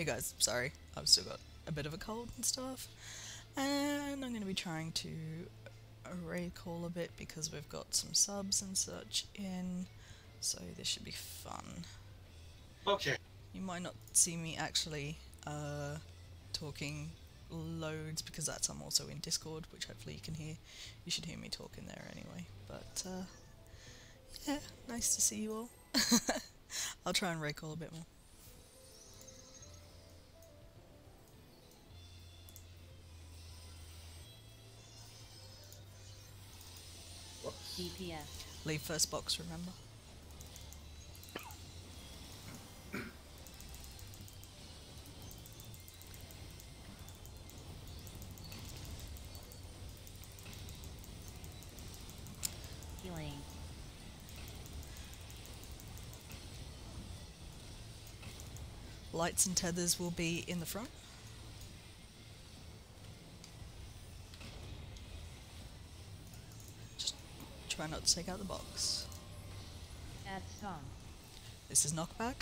Hey guys, sorry, I've still got a bit of a cold and stuff, and I'm going to be trying to raid call a bit because we've got some subs and such in, so this should be fun. Okay. You might not see me actually talking loads because I'm also in Discord, which hopefully you can hear. You should hear me talking there anyway, but yeah, nice to see you all. I'll try and raid call a bit more. DPS. Leave first box, remember? Healing. Lights and tethers will be in the front. Just try not to take out the box. Add song. This is knockback.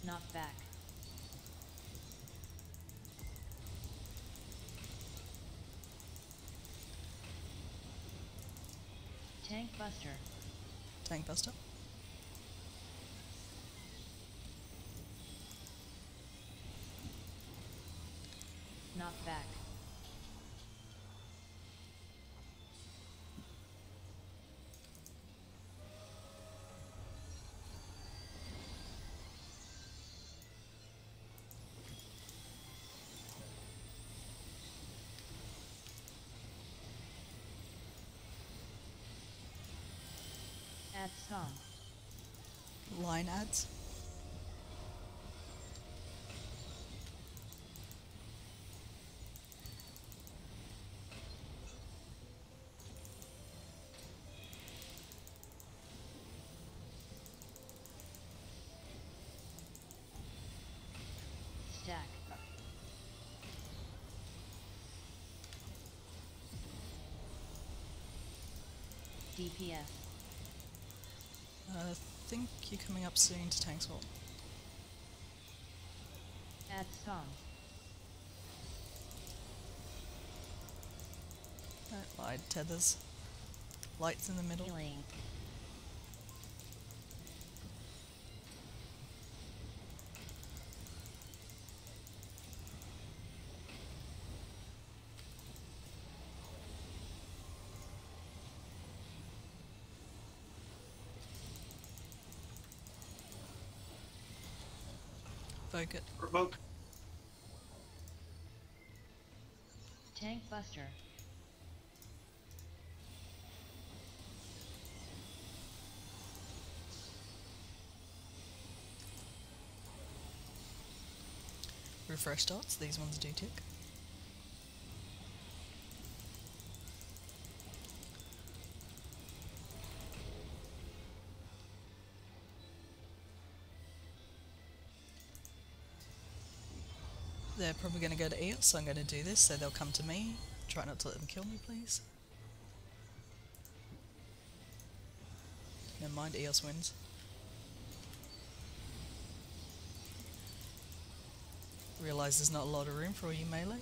Knock back. Tank buster. Tank buster. Knock back. Add song. Line ads. Stack. DPS. I think you're coming up soon to tank swap. Add song. Light tethers. Lights in the middle. Healing. Vogue it. Provoke. Tank buster. Refresh dots. These ones do tick. They're probably going to go to Eos, so I'm going to do this so they'll come to me. Try not to let them kill me, please. Never mind, Eos wins. Realise there's not a lot of room for all you melee.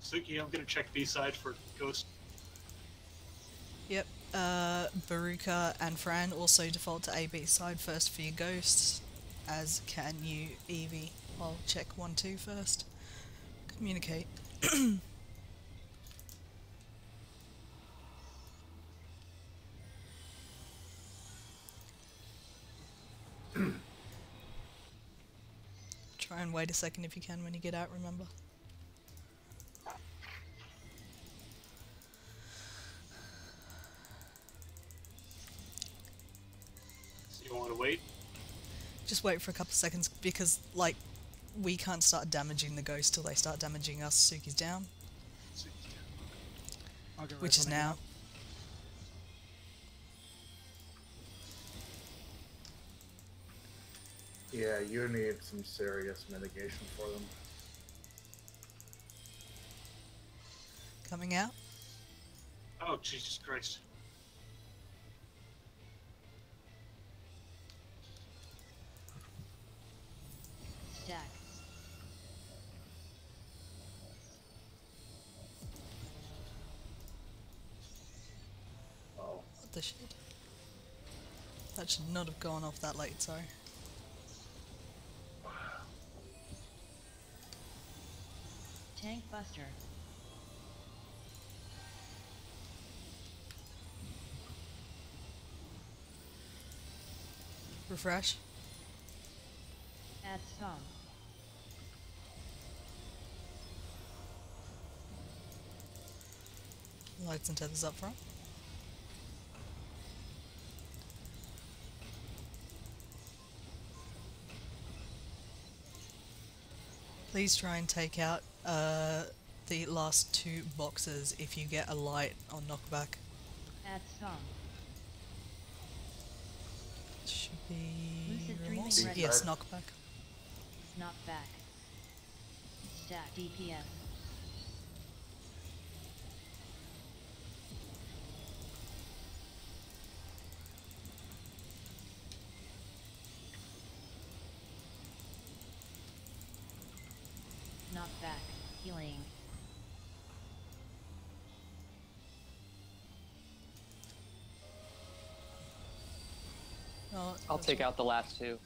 Suki, I'm gonna check B side for ghost. Yep, Baruka and Fran also default to A-B side first for your ghosts, as can you, Evie. I'll check 1-2 first. Communicate. Try and wait a second if you can when you get out, remember. So you want to wait? Just wait for a couple seconds because, like, we can't start damaging the ghost till they start damaging us. Suki's down, I'll get which is something now. out. Yeah, you need some serious mitigation for them. Coming out. Oh, Jesus Christ. Stack. Oh, What the shit? That should not have gone off that late, sorry. Tank Buster. Refresh. Add song. Lights and tethers up front. Please try and take out the last 2 boxes if you get a light on knockback. Add song. Should be Lucid dreaming remorse? ready. Yes, knockback. Knock back. Stack DPS. Knock back. Healing. Oh, I'll that's take right. out the last 2.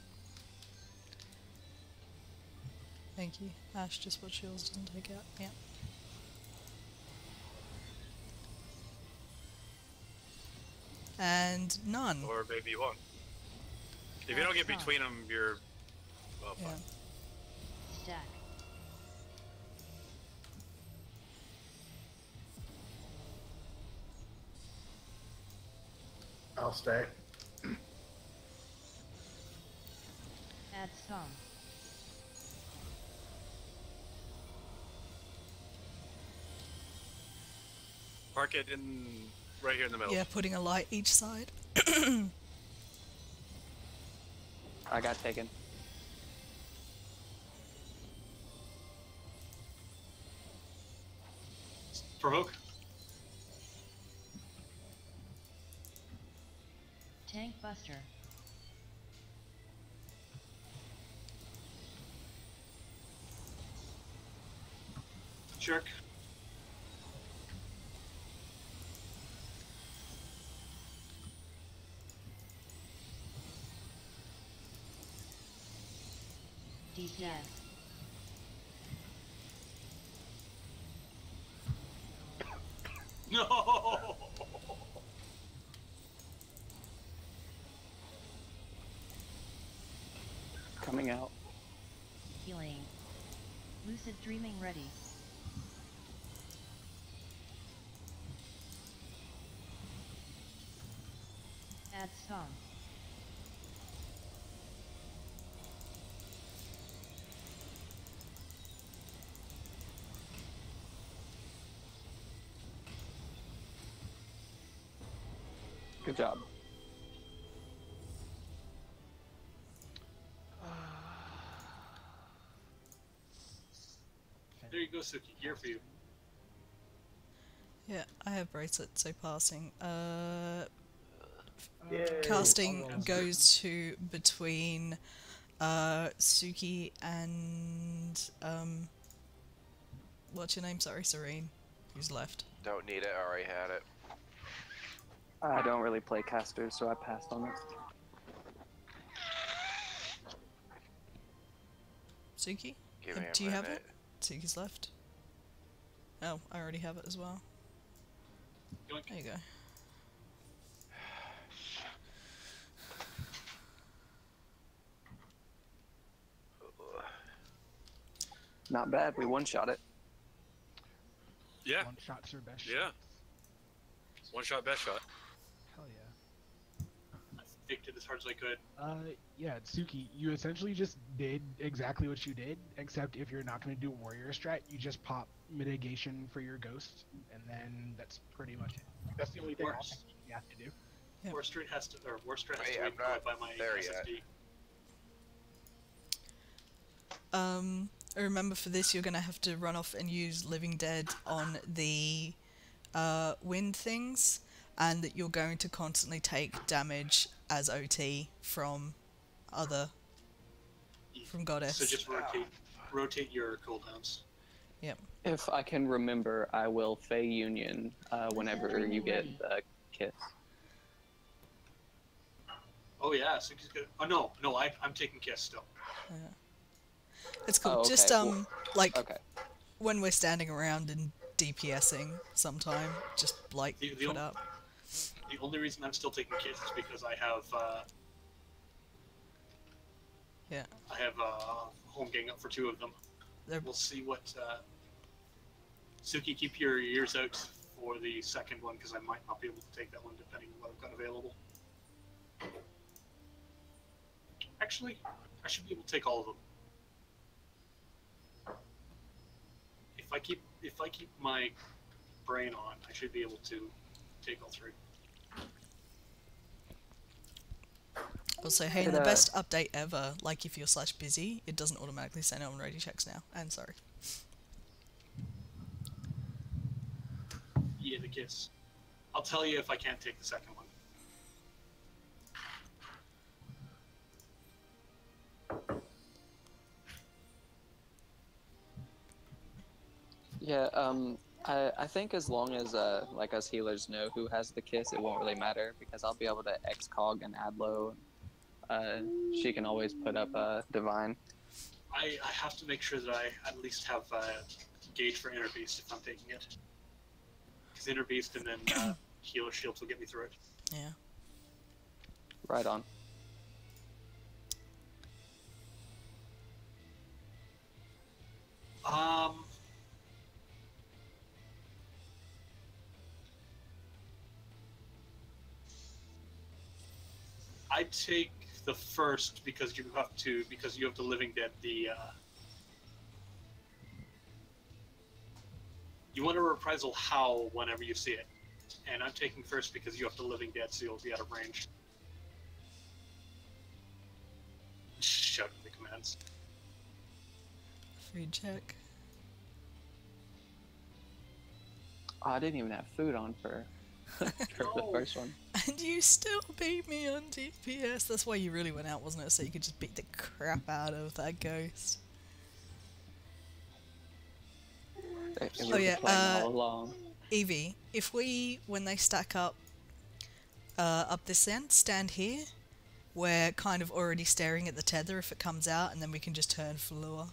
Thank you. Ash, just what shields didn't take out. Yeah. And none. Or maybe you won't. If you don't get between them, you're... Well, Yeah. fine. Stack. I'll stay. Add song. Park it in... right here in the middle. Yeah, putting a light each side. I got taken. Provoke. Tank Buster. Jerk. DPS. No! Coming out. Healing. Lucid dreaming ready. Add song. Good job. There you go, Suki. Gear for you. Yeah, I have bracelet, so passing. Yay. Casting Almost. goes to between Suki and what's your name? Sorry, Serene. Who's left? Don't need it, I already had it. I don't really play casters, so I passed on it. Suki? Give me a Do you have minute. it? Suki's left. Oh, I already have it as well. Yoink. There you go. Not bad. We one-shot it. Yeah. One shot's your best Yeah. shot. One shot, best shot. Hell yeah. faked it as hard as I could. Yeah, Tsuki, you essentially just did exactly what you did, except if you're not going to do warrior strat, you just pop mitigation for your ghost, and then that's pretty much it. That's the only thing Worse. you have to do. Yep. War Street has to, or War Street has Wait, to I'm wait not by my there yet. SSD. Remember for this you're gonna have to run off and use Living Dead on the wind things, and that you're going to constantly take damage as OT from Goddess. So just rotate your cooldowns. Yep. If I can remember, I will Fey Union whenever you get the kiss. Oh yeah, so he's good. Oh no, I'm taking kiss still. Yeah. It's cool. Oh, okay, Just well, like Okay. when we're standing around and DPSing sometime, just like The put up. The only reason I'm still taking kiss is because I have Yeah. home gang up for 2 of them. They're We'll see what. Suki, keep your ears out for the second one because I might not be able to take that one depending on what I've got available. Actually, I should be able to take all of them. If I keep my brain on, I should be able to take all 3. also, hey, in the best update ever, like if you're /busy, it doesn't automatically say no one ready checks now. And sorry. Yeah, the kiss. I'll tell you if I can't take the second one. Yeah, I think as long as like us healers know who has the kiss, it won't really matter because I'll be able to excog and Adlo. She can always put up divine. I have to make sure that I at least have gauge for Inner Beast if I'm taking it. Because Inner Beast and then Healer Shields will get me through it. Yeah. Right on. I take the first because you have the Living Dead. You want a reprisal howl whenever you see it, and I'm taking first because you have the Living Dead, so you'll be out of range. Shouting the commands. Free check. Oh, I didn't even have food on for the first one. And you still beat me on DPS. That's why you really went out, wasn't it? So you could just beat the crap out of that ghost. It was Oh, yeah, the plan all along. Evie, if we, when they stack up this end, stand here, we're kind of already staring at the tether if it comes out, and then we can just turn for lure.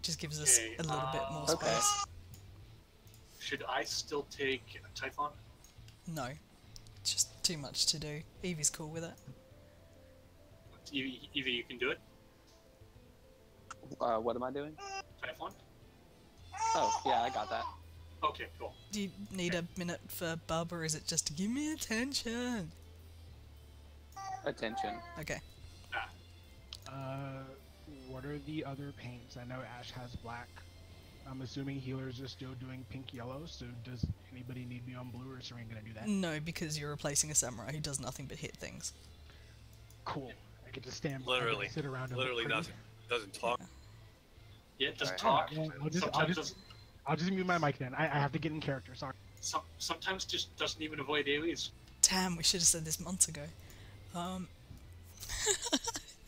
Just gives us a little bit more Okay. space. Should I still take a Typhon? No. It's just too much to do. Evie's cool with it. Evie, you can do it. What am I doing? Typhon? Oh, yeah, I got that. Okay, cool. Do you need a minute for Bub, or is it just to give me attention? Attention. Okay. What are the other paints? I know Ash has black. I'm assuming healers are still doing pink yellow, so does anybody need me on blue, or is Serene gonna do that? No, because you're replacing a samurai who does nothing but hit things. Cool. I get to stand Literally. sit around and Literally look pretty. doesn't talk. Yeah, it doesn't Alright. talk. Yeah, Sometimes I'll just mute my mic then. I have to get in character, sorry. sometimes just doesn't even avoid AoEs. Damn, we should have said this months ago.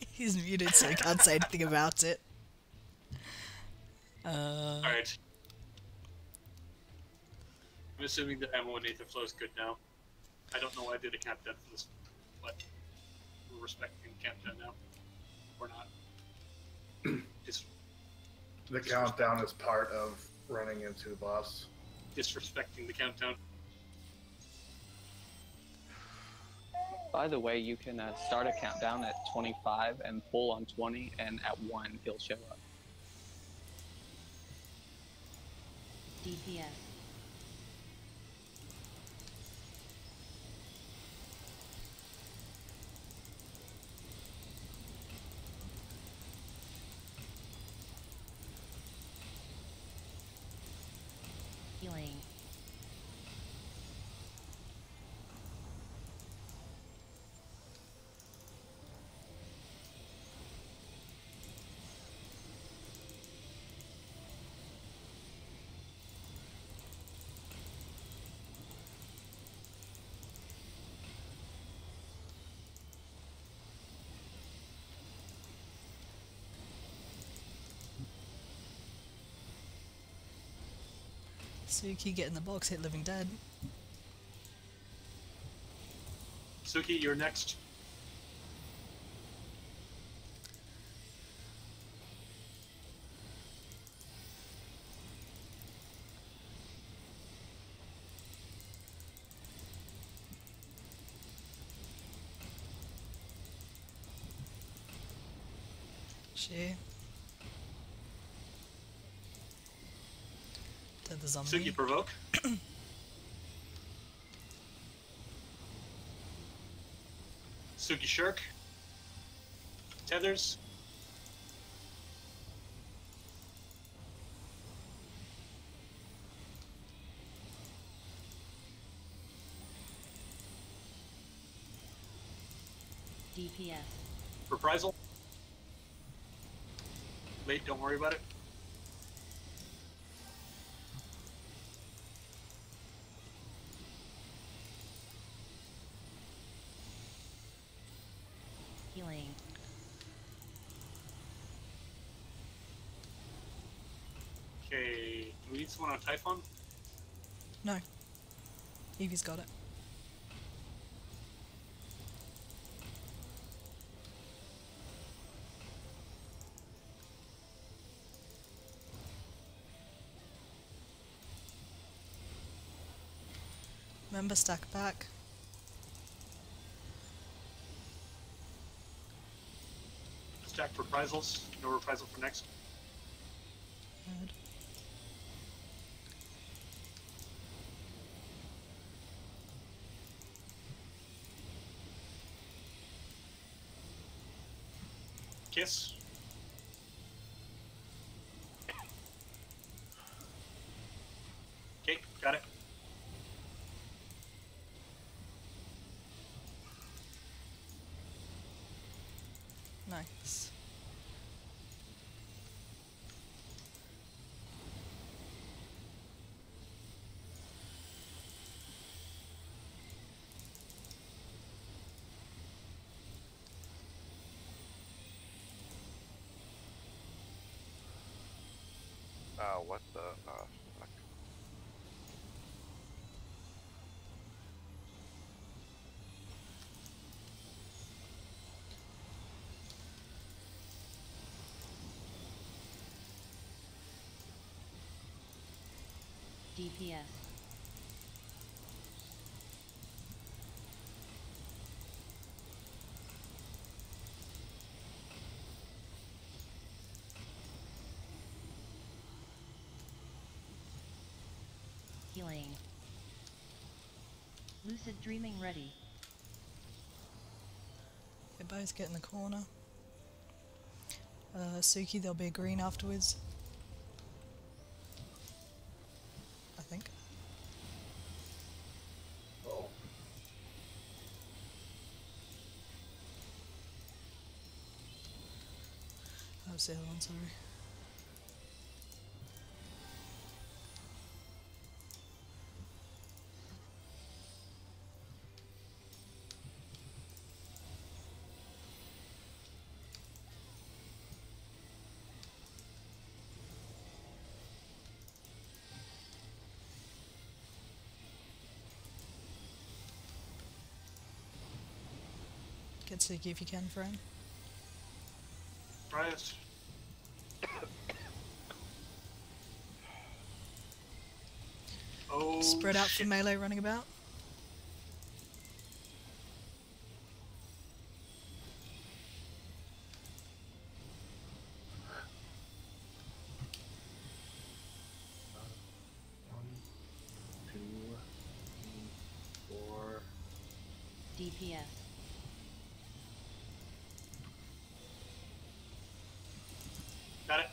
He's muted, so he can't say anything about it. Alright. I'm assuming that ammo and Aether flow is good now. I don't know why I did a countdown for this, but we're respecting the countdown now. Or not. The countdown is part of running into the boss. Disrespecting the countdown. By the way, you can start a countdown at 25 and pull on 20, and at 1 he'll show up. DPS. Suki, get in the box, hit living dead. Suki, you're next. She. Dead the zombie. Suki, provoke. Suki, shirk. Tethers. DPS. Reprisal. Late, don't worry about it. Healing. Okay, do we need someone on Typhon? No. Evie's got it. Remember, stack back. Stack reprisals. No reprisal for next. Good. Kiss. Okay, got it. Nice. What the? Fuck. DPS. Healing. Lucid dreaming ready. They both get in the corner. Suki, there'll be a green afterwards. I think. Oh. That was the other one, sorry. Get Suki if you can, friend. Right. Oh, Spread out shit. for melee running about. One, two, three, 4. DPS. Got it.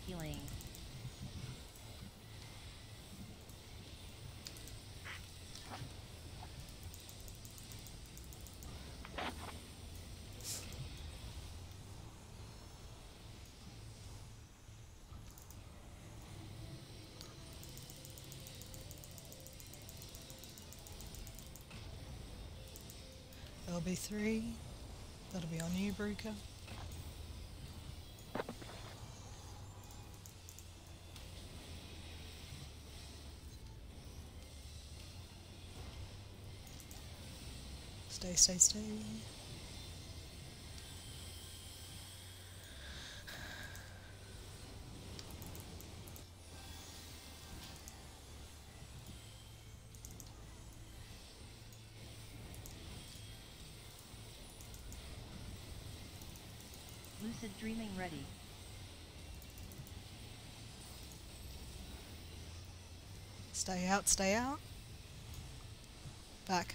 Healing. There'll be 3. That'll be on you, Bruker. Stay, stay, stay. Lucid dreaming ready. Stay out, stay out. Back.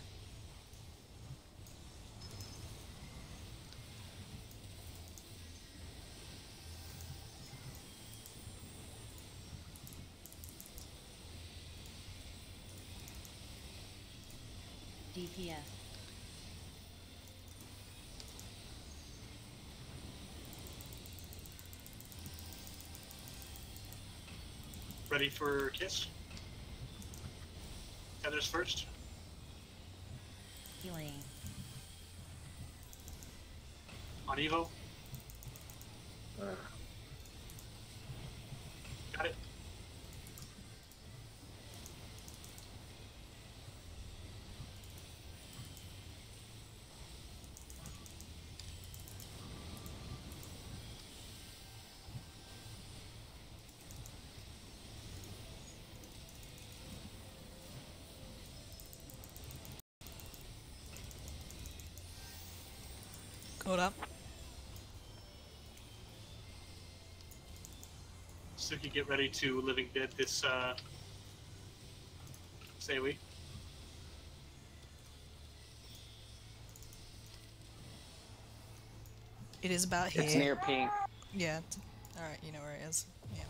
DPS. Ready for kiss? Feathers first. Healing. On Evo. Got it. Caught up. Suki, get ready to Living Dead this, say we. It is about here. It's near pink. Yeah. Alright, you know where it is. Yeah.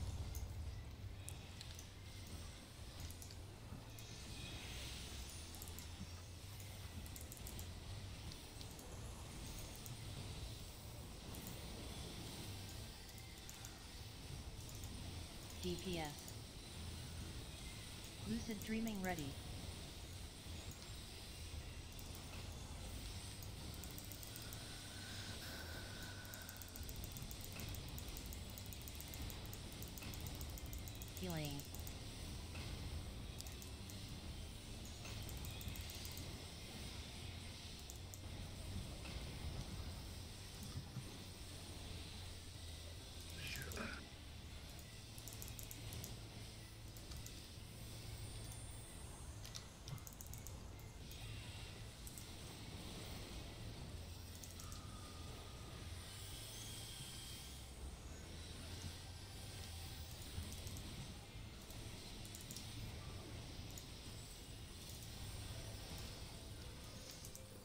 DPS. Lucid dreaming ready. Healing.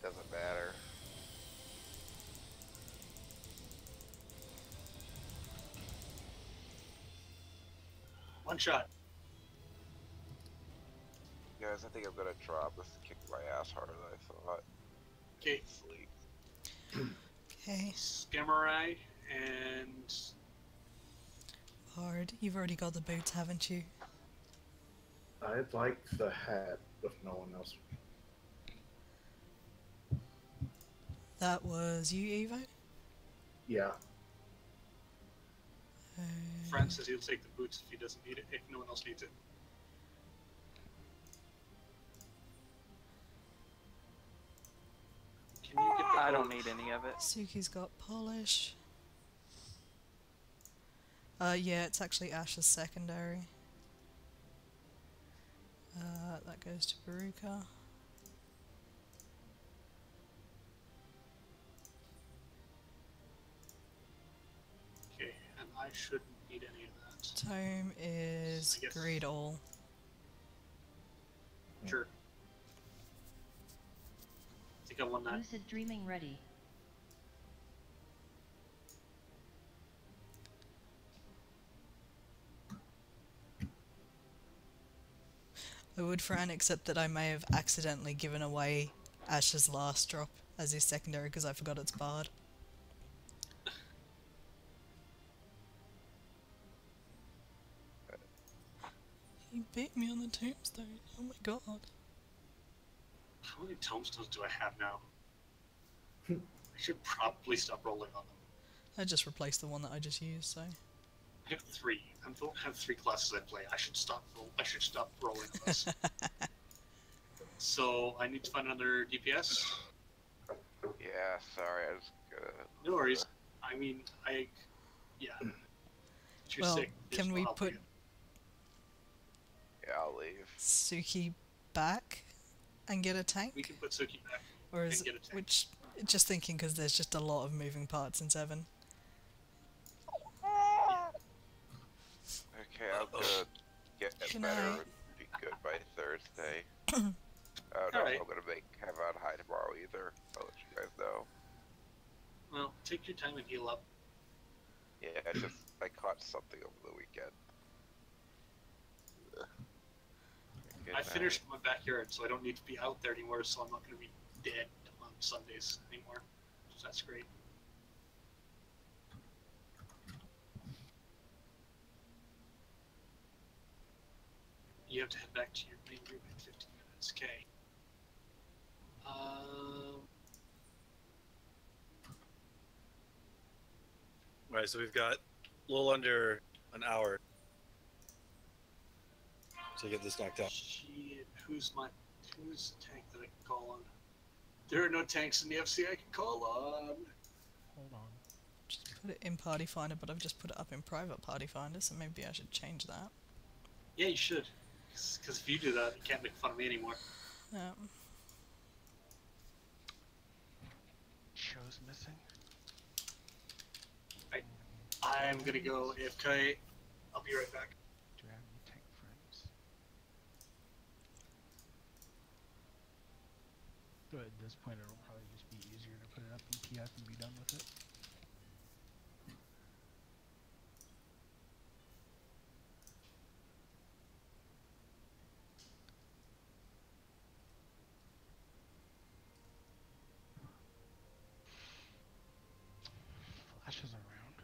Doesn't matter. One shot. Guys, I think I'm gonna drop. This kicked my ass harder than I thought. Okay. Sleep. Okay. Samurai and Hard. You've already got the boots, haven't you? I'd like the hat if no one else. That was you, Evo? Yeah. Frank says he'll take the boots if he doesn't need it, if no one else needs it. Can you get the I don't code? need any of it. Suki's got polish. Yeah, it's actually Ash's secondary. That goes to Baruka. Okay, and I shouldn't need any of that. Tome is I guess- greed all. Sure. I think I won that. Lucid dreaming ready. I would frown, except that I may have accidentally given away Ash's last drop as his secondary because I forgot it's barred. He beat me on the tombstone. Oh my god. How many tombstones do I have now? I should probably stop rolling on them. I just replaced the one that I just used, so. I have 3. I don't have 3 classes I play. I should stop rolling on those. So I need to find another DPS. Yeah, sorry, I was gonna. No worries. I mean, yeah. If you're Well, sick, there's can no we helping put you. Yeah, I'll leave. Suki back and get a tank? We can put Suki back Or and is get a tank. which, just thinking because there's just a lot of moving parts in 7. Okay, I'm gonna get Can better I- and be good by Thursday. I don't know Alright. if I'm gonna have on high tomorrow either. I'll let you guys know. Well, take your time and heal up. Yeah, I caught something over the weekend. Good I night. finished my backyard, so I don't need to be out there anymore, so I'm not going to be dead on Sundays anymore. So that's great. You have to head back to your main room in 15 minutes, okay? Right, so we've got a little under an hour to get this knocked out. Shit, who's the tank that I can call on? There are no tanks in the FC I can call on. Hold on. Just put it in Party Finder, but I've just put it up in Private Party Finder, so maybe I should change that. Yeah, you should. Because if you do that, you can't make fun of me anymore. Show's missing. I'm gonna go AFK. I'll be right back. Do I have any tank friends? So at this point, it'll probably just be easier to put it up in TF and be done with it. Flash is around.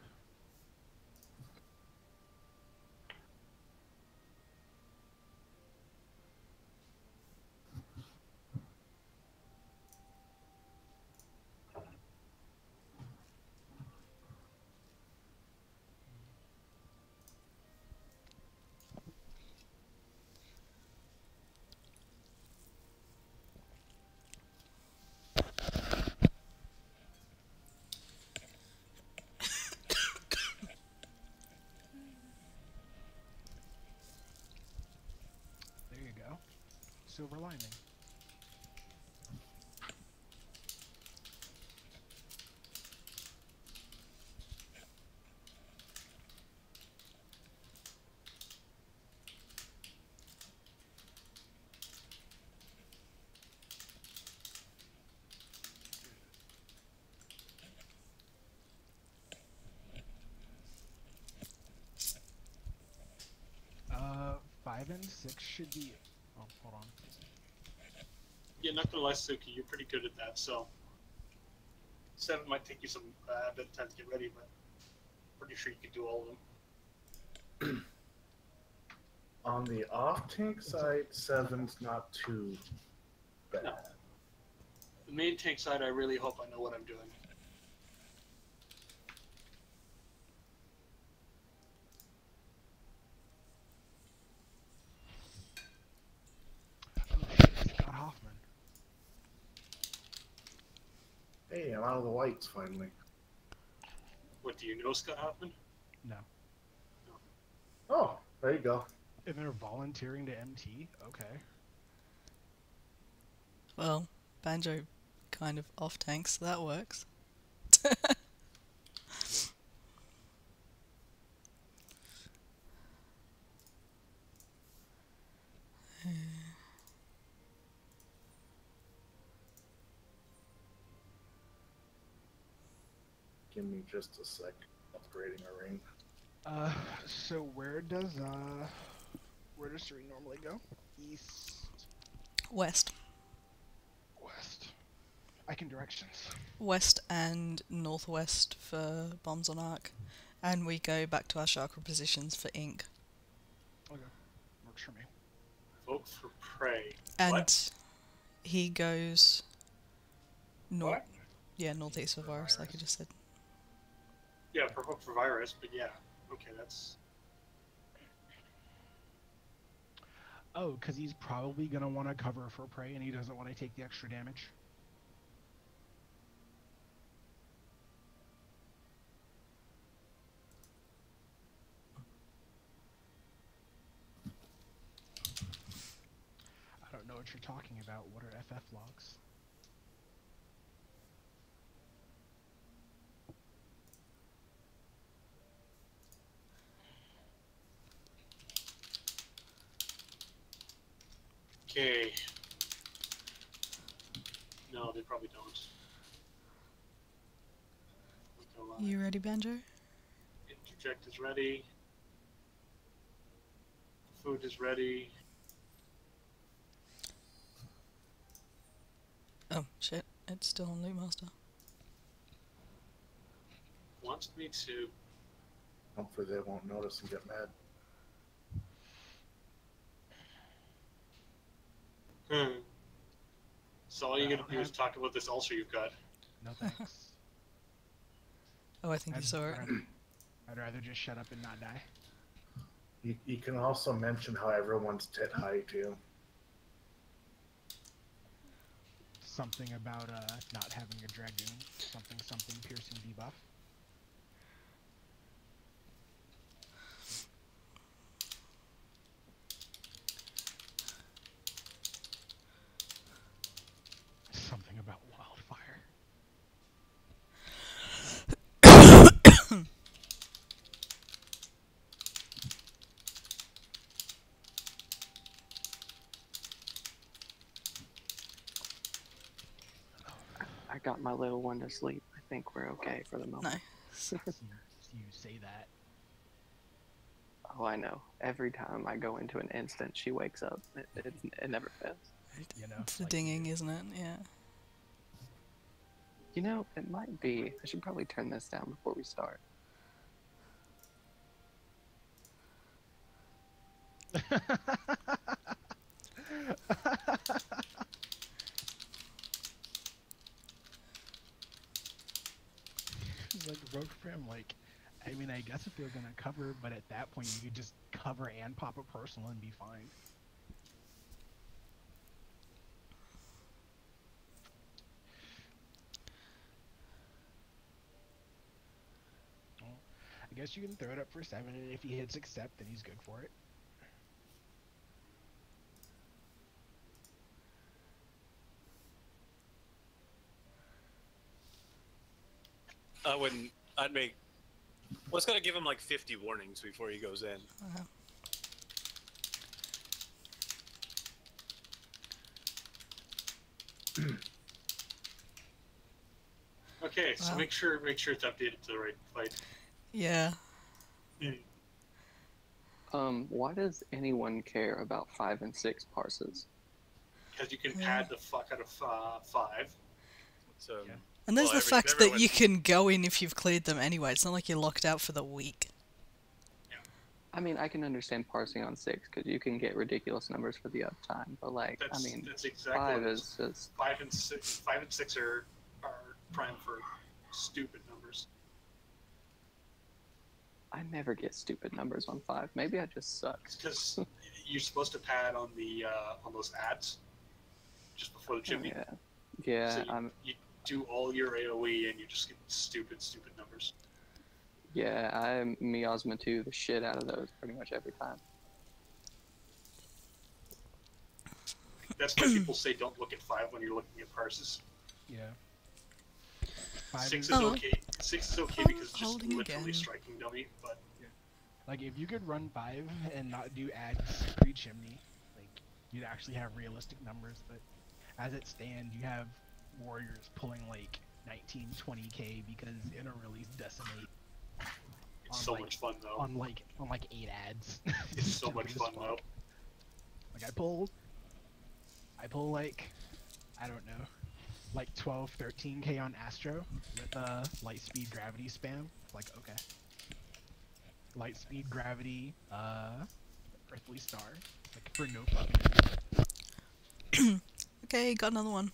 There you go. Silver lining. Uh, 5 and 6 should be. Oh, hold on. Yeah, not gonna lie, Suki, you're pretty good at that, so 7 might take you some bit of time to get ready, but pretty sure you can do all of them. On the off tank side, 7's not too bad. No. The main tank side, I really hope I know what I'm doing. Oh shit, Scott Hoffman. Hey, I'm out of the whites finally. What, do you know Scott Hoffman? No. Oh, there you go. And they're volunteering to MT? Okay. Well, Banjo kind of off tanks, so that works. Give me just a sec. Upgrading a ring. So where does 3 normally go? East, West. west. I can directions. West and northwest for bombs on arc. And we go back to our chakra positions for ink. Okay. Works for me. Vote for Prey. And What? he goes north. What? Yeah, northeast of virus, like I just said. Yeah, for virus, but yeah. Okay, that's... Oh, because he's probably going to want to cover for prey and he doesn't want to take the extra damage. I don't know what you're talking about. What are FF logs? Okay. No, they probably don't. Not gonna lie. You ready, Banjo? Interject is ready. Food is ready. Oh, shit. It's still on Loot Master. Wants me to... Hopefully they won't notice and get mad. So all you're gonna do is talk about this ulcer you've got. No thanks. Oh, I think you saw it. I'd rather just shut up and not die. You can also mention how everyone's tit high too. Something about not having a dragoon. Something piercing debuff. Something about wildfire. I got my little one to sleep. I think we're okay for the moment. Nice. You say that. Oh, I know. Every time I go into an instant, she wakes up. It never fails. You know, It's the like dinging, isn't it? Yeah. You know, it might be. I should probably turn this down before we start. Like rogue prim, like, I mean, I guess if they're gonna cover, but at that point you could just cover and pop a personal and be fine. Well, I guess you can throw it up for 7, and if he hits accept, then he's good for it. I'd make. Well, it's gonna give him like 50 warnings before he goes in. Okay, so Wow. make sure it's updated to the right fight. Yeah. Why does anyone care about 5 and 6 parses? Because you can pad the fuck out of 5. So. Yeah. And there's Well, the fact that everyone- you can go in if you've cleared them anyway. It's not like you're locked out for the week. I mean, I can understand parsing on 6 because you can get ridiculous numbers for the uptime, but like, That's, I mean, that's exactly 5 what it is just 5 and 6 are prime for stupid numbers. I never get stupid numbers on 5. Maybe I just suck. It's because you're supposed to pad on the on those ads just before the chimney. Yeah, yeah. So you do all your AOE and you just get stupid numbers. Yeah, I miasma 2 the shit out of those pretty much every time. That's why people say don't look at 5 when you're looking at parses. Yeah. 5 6 is, is okay. 6 is okay because it's just Holding literally again. striking dummy, but like, if you could run 5 and not do ads pre-chimney, like, you'd actually have realistic numbers, but as it stands, you have warriors pulling, like, 19, 20k because inner release decimate. it's so much fun though. On like 8 ads. It's so much Stupid as fun fuck. though. Like I pull like, I don't know, like 12, 13k on Astro with light speed gravity spam. Like, okay. Light speed gravity, earthly star, like for no fucking reason. Okay, got another one.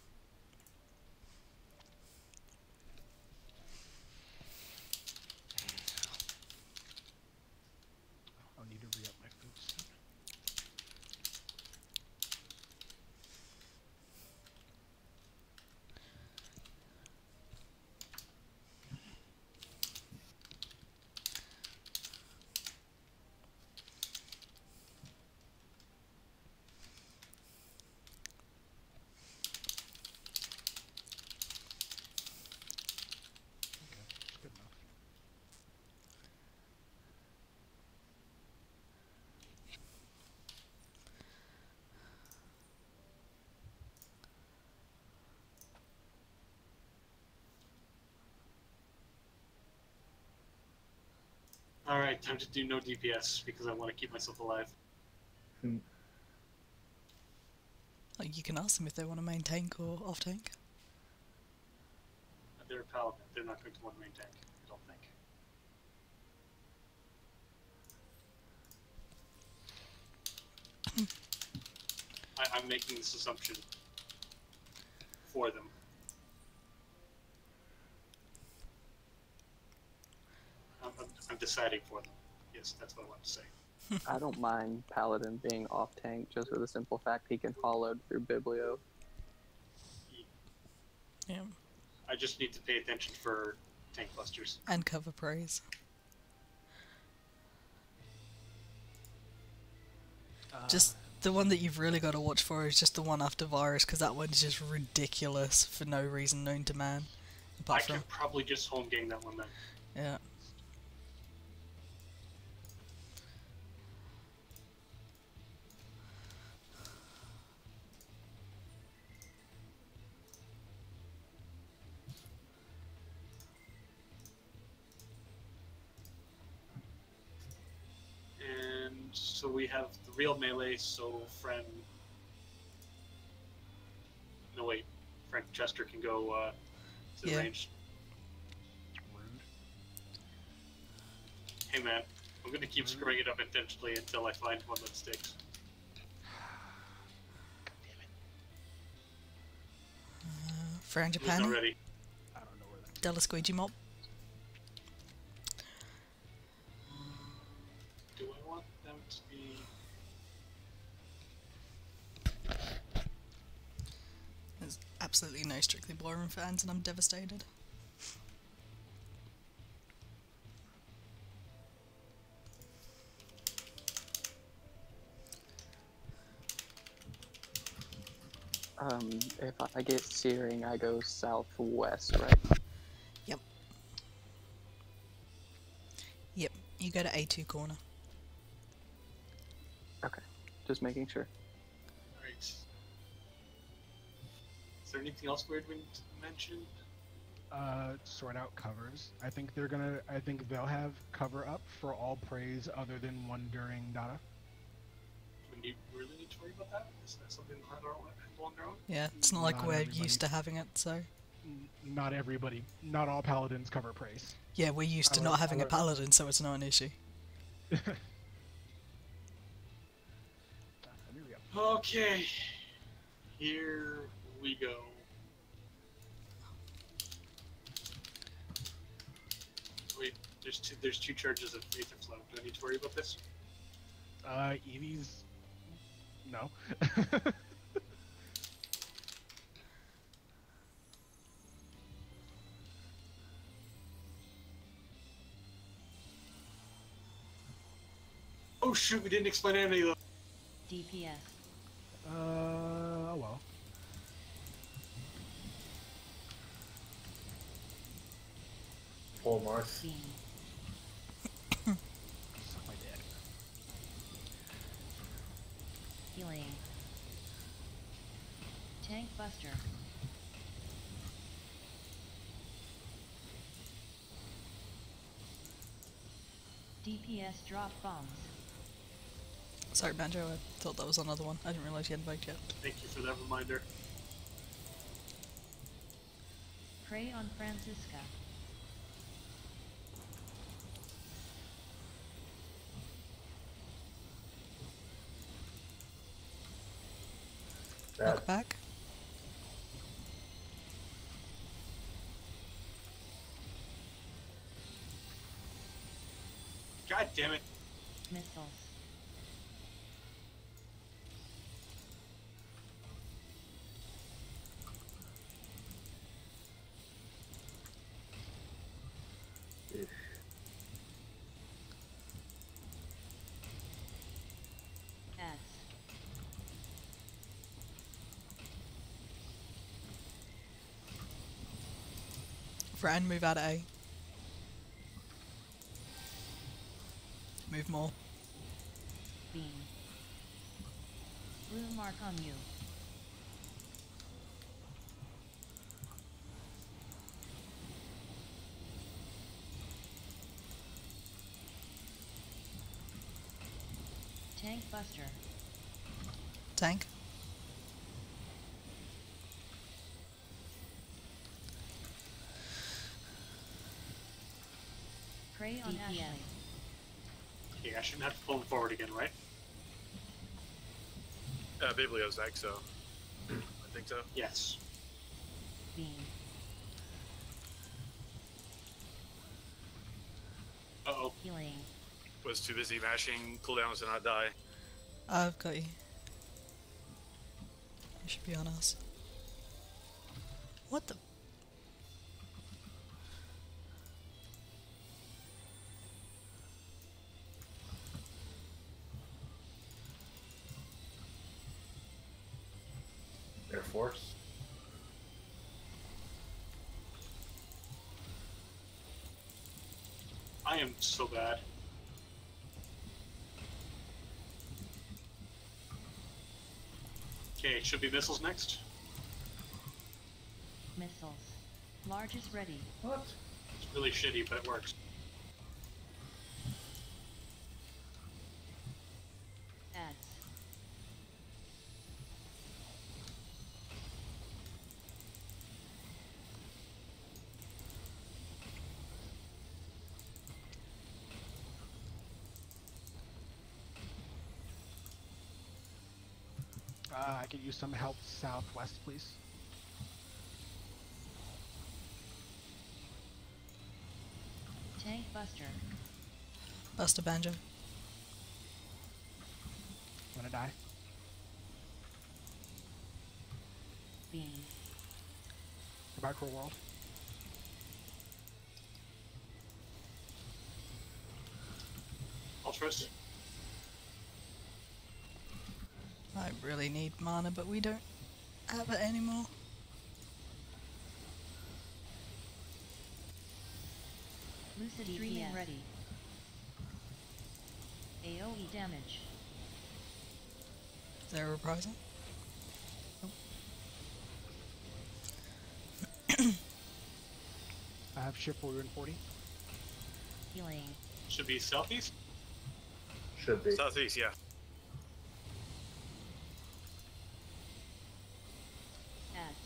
Alright, time to do no DPS because I want to keep myself alive. Like, you can ask them if they want to main tank or off tank. They're a paladin. They're not going to want to main tank, I don't think. I'm making this assumption for them. I'm deciding for them. Yes, that's what I want to say. I don't mind Paladin being off tank just for the simple fact he can hollow through Biblio. Yeah. I just need to pay attention for tank clusters. And cover praise. Just the one that you've really got to watch for is just the one after Virus, because that one's just ridiculous for no reason known to man. I Apart from, can probably just home gang that one then. yeah. And so we have the real melee, so friend... No wait, friend Chester can go to the Yeah. range. Hey man, I'm gonna keep screwing it up intentionally until I find one that sticks. Frangipani, Who's not ready? I don't know where that. Della Squeegee Mop. Do I want them to be... There's absolutely no Strictly Ballroom fans, and I'm devastated. If I get Searing, I go southwest, right? Yep. Yep, you go to A2 corner. Okay, just making sure. Alright. Is there anything else weird we need to mention? Sort out covers. I think they'll have cover up for all praise other than one during data. Do we really need to worry about that? Is that something they'll handle on their own? Yeah, it's not like Not we're everybody. used to having it, so... Not everybody, not all paladins cover praise. Yeah, we're used to not having a paladin, so it's not an issue. Here we go. Okay. Here we go. Wait, there's two charges of Aether Flow. Do I need to worry about this? Eevee's... No. Oh shoot, we didn't explain any of those. DPS. Oh well. Full Mars. Beam. Suck my dick. Healing. Tank Buster. DPS drop bombs. Sorry, Banjo, I thought that was another one. I didn't realise you hadn't baked yet. Thank you for that reminder. Prey on Francisca. That Knock back. God damn it. Missiles. ish. S. Fran, move out of A. Move more. Beam. Blue mark on you. Tank Buster. Tank. Prey on Ashley. Okay, I shouldn't have to pull him forward again, right? Bibliozec, so I think so. Yes. Beam. Uh-oh. Healing. Was too busy mashing cooldowns to not die. I've got you. You should be on us. What the? Air Force. I am so bad. Okay, should be missiles next. Missiles. Largest ready. What? It's really shitty, but it works. Adds. I could use some help southwest, please. Tank Buster. Buster Banjo. Wanna die? Beam. Micro world. Ultras. I really need mana, but we don't have it anymore. Lucid Dreaming ready. AoE damage. Is there a reprisal? I have ship order in 40. Healing. Should be southeast. Should be. Southeast, yeah. Adds.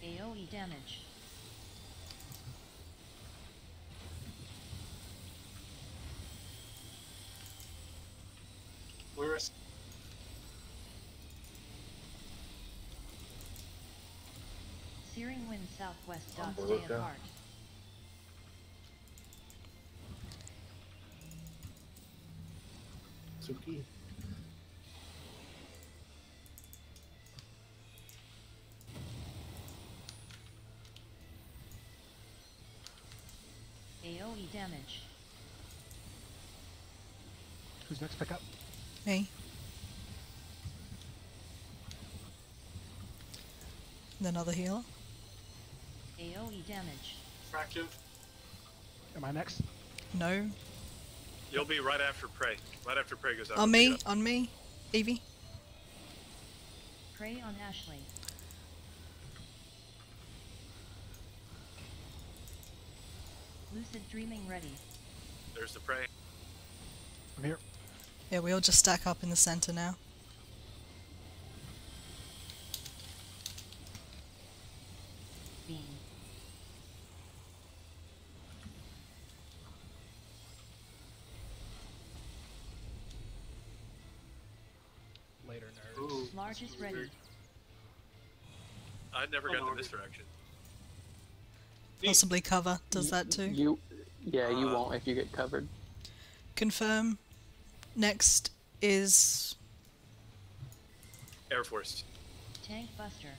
AoE damage. Where is? Searing wind southwest dot stay Umbilica. apart. Suki. AoE damage. Who's next pickup? Me. And another healer. AoE damage. Fractive. Am I next? No. You'll be right after Prey. Right after Prey goes out. On me. On me. Evie. Prey on Ashley. Lucid Dreaming ready. There's the Prey. I'm here. Yeah, we all just stack up in the center now. Beam. Later, nerds. Ooh, Largest that's ready. weird. I'd never Oh, gotten no, in this direction. Possibly cover does that too. You Uh, won't if you get covered. Confirm. Next is Air Force. Tank Buster.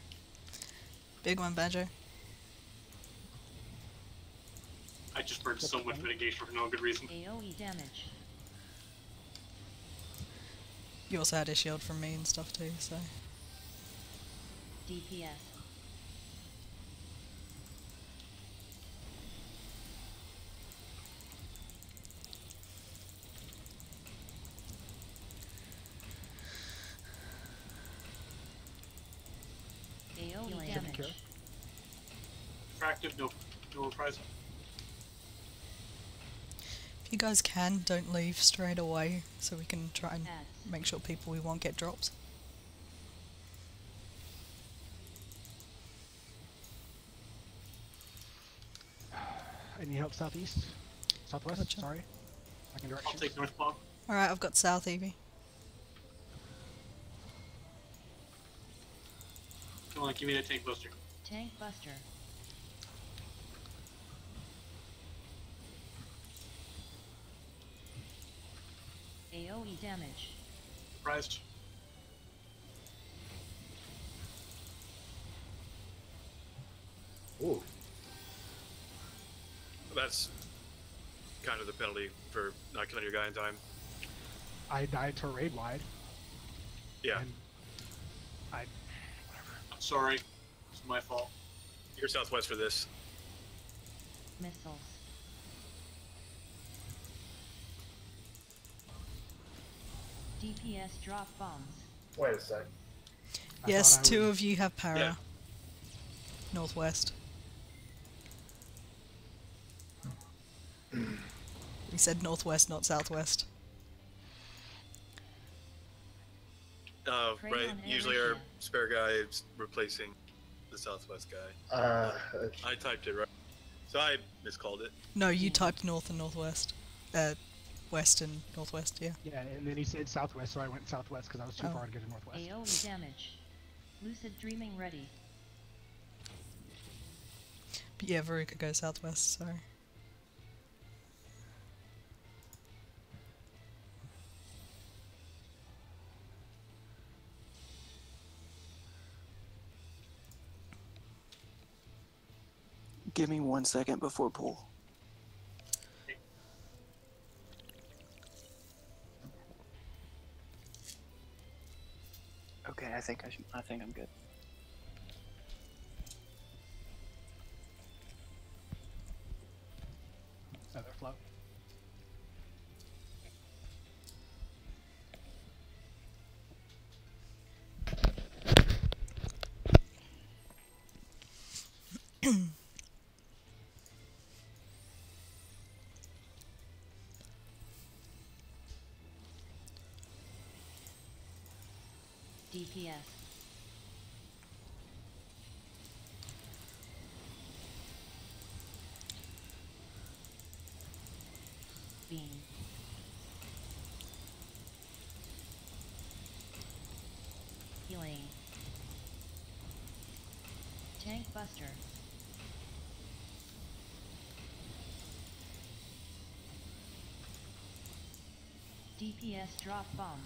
big one, Badger. just burned so much mitigation for no good reason. AoE damage. You also had a shield from me and stuff too, so. DPS. AoE damage. Attractive, no reprisal. If you guys can, don't leave straight away so we can try and Ads. make sure people we want get drops. Any help southeast? Southwest, Gotcha. sorry. I can I'll directions. take North Bob. Alright, I've got south, Evie. Come on, give me that tank buster. Tank buster. AoE damage. Surprised. Ooh. That's kind of the penalty for not killing your guy in time. I died to raid wide. Yeah, And I I'm sorry. It's my fault. you're southwest for this. Missiles. DPS drop bombs. Wait a sec. I Yes, thought I two was- of you have para. Yeah. Northwest. We said northwest, not southwest. Prey Right. on Usually our Aerosia. spare guy is replacing the southwest guy. I typed it right, so I miscalled it. No, you typed north and northwest. West and northwest, yeah. Yeah, and then he said southwest, so I went southwest because I was too Oh. far to get to northwest. AoE damage. Lucid dreaming ready. But yeah, Veruca goes southwest, so. Give me 1 second before pull. Okay, I think I'm good. Feather flow. DPS. Beam. Healing. Tank buster. DPS drop bombs.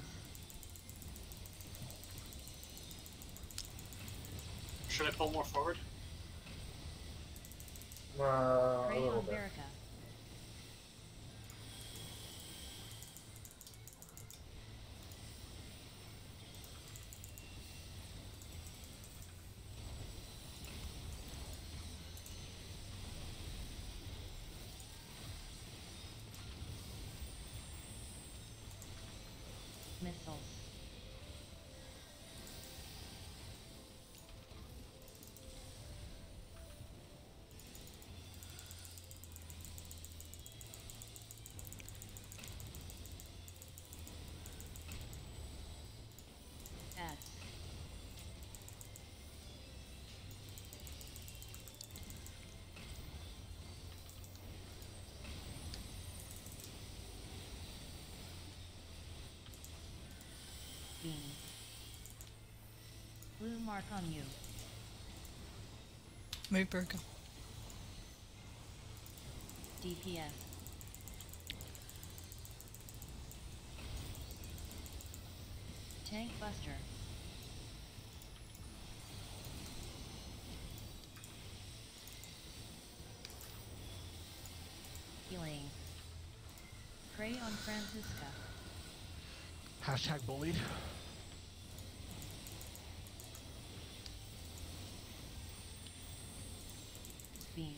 Should I pull more forward? A Prey little on bit. Verica. Missiles. Ads. Beam. Blue mark on you. Move, Veruca. DPS. Tank buster. on Francisca. Hashtag bullied. Beam.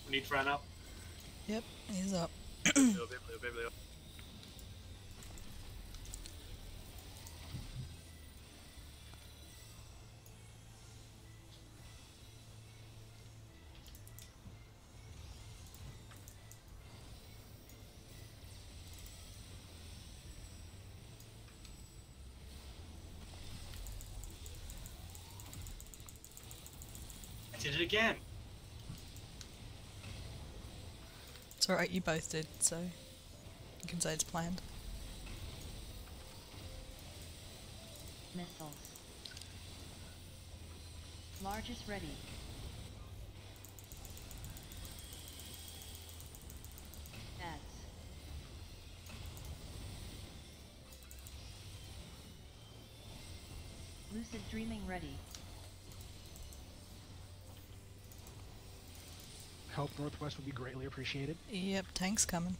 We need Fran up. Yep, he's up. I did it again. It's alright, you both did, so you can say it's planned. Missiles. Largest ready. Adds. Lucid dreaming ready. Help Northwest would be greatly appreciated. Yep, tank's coming.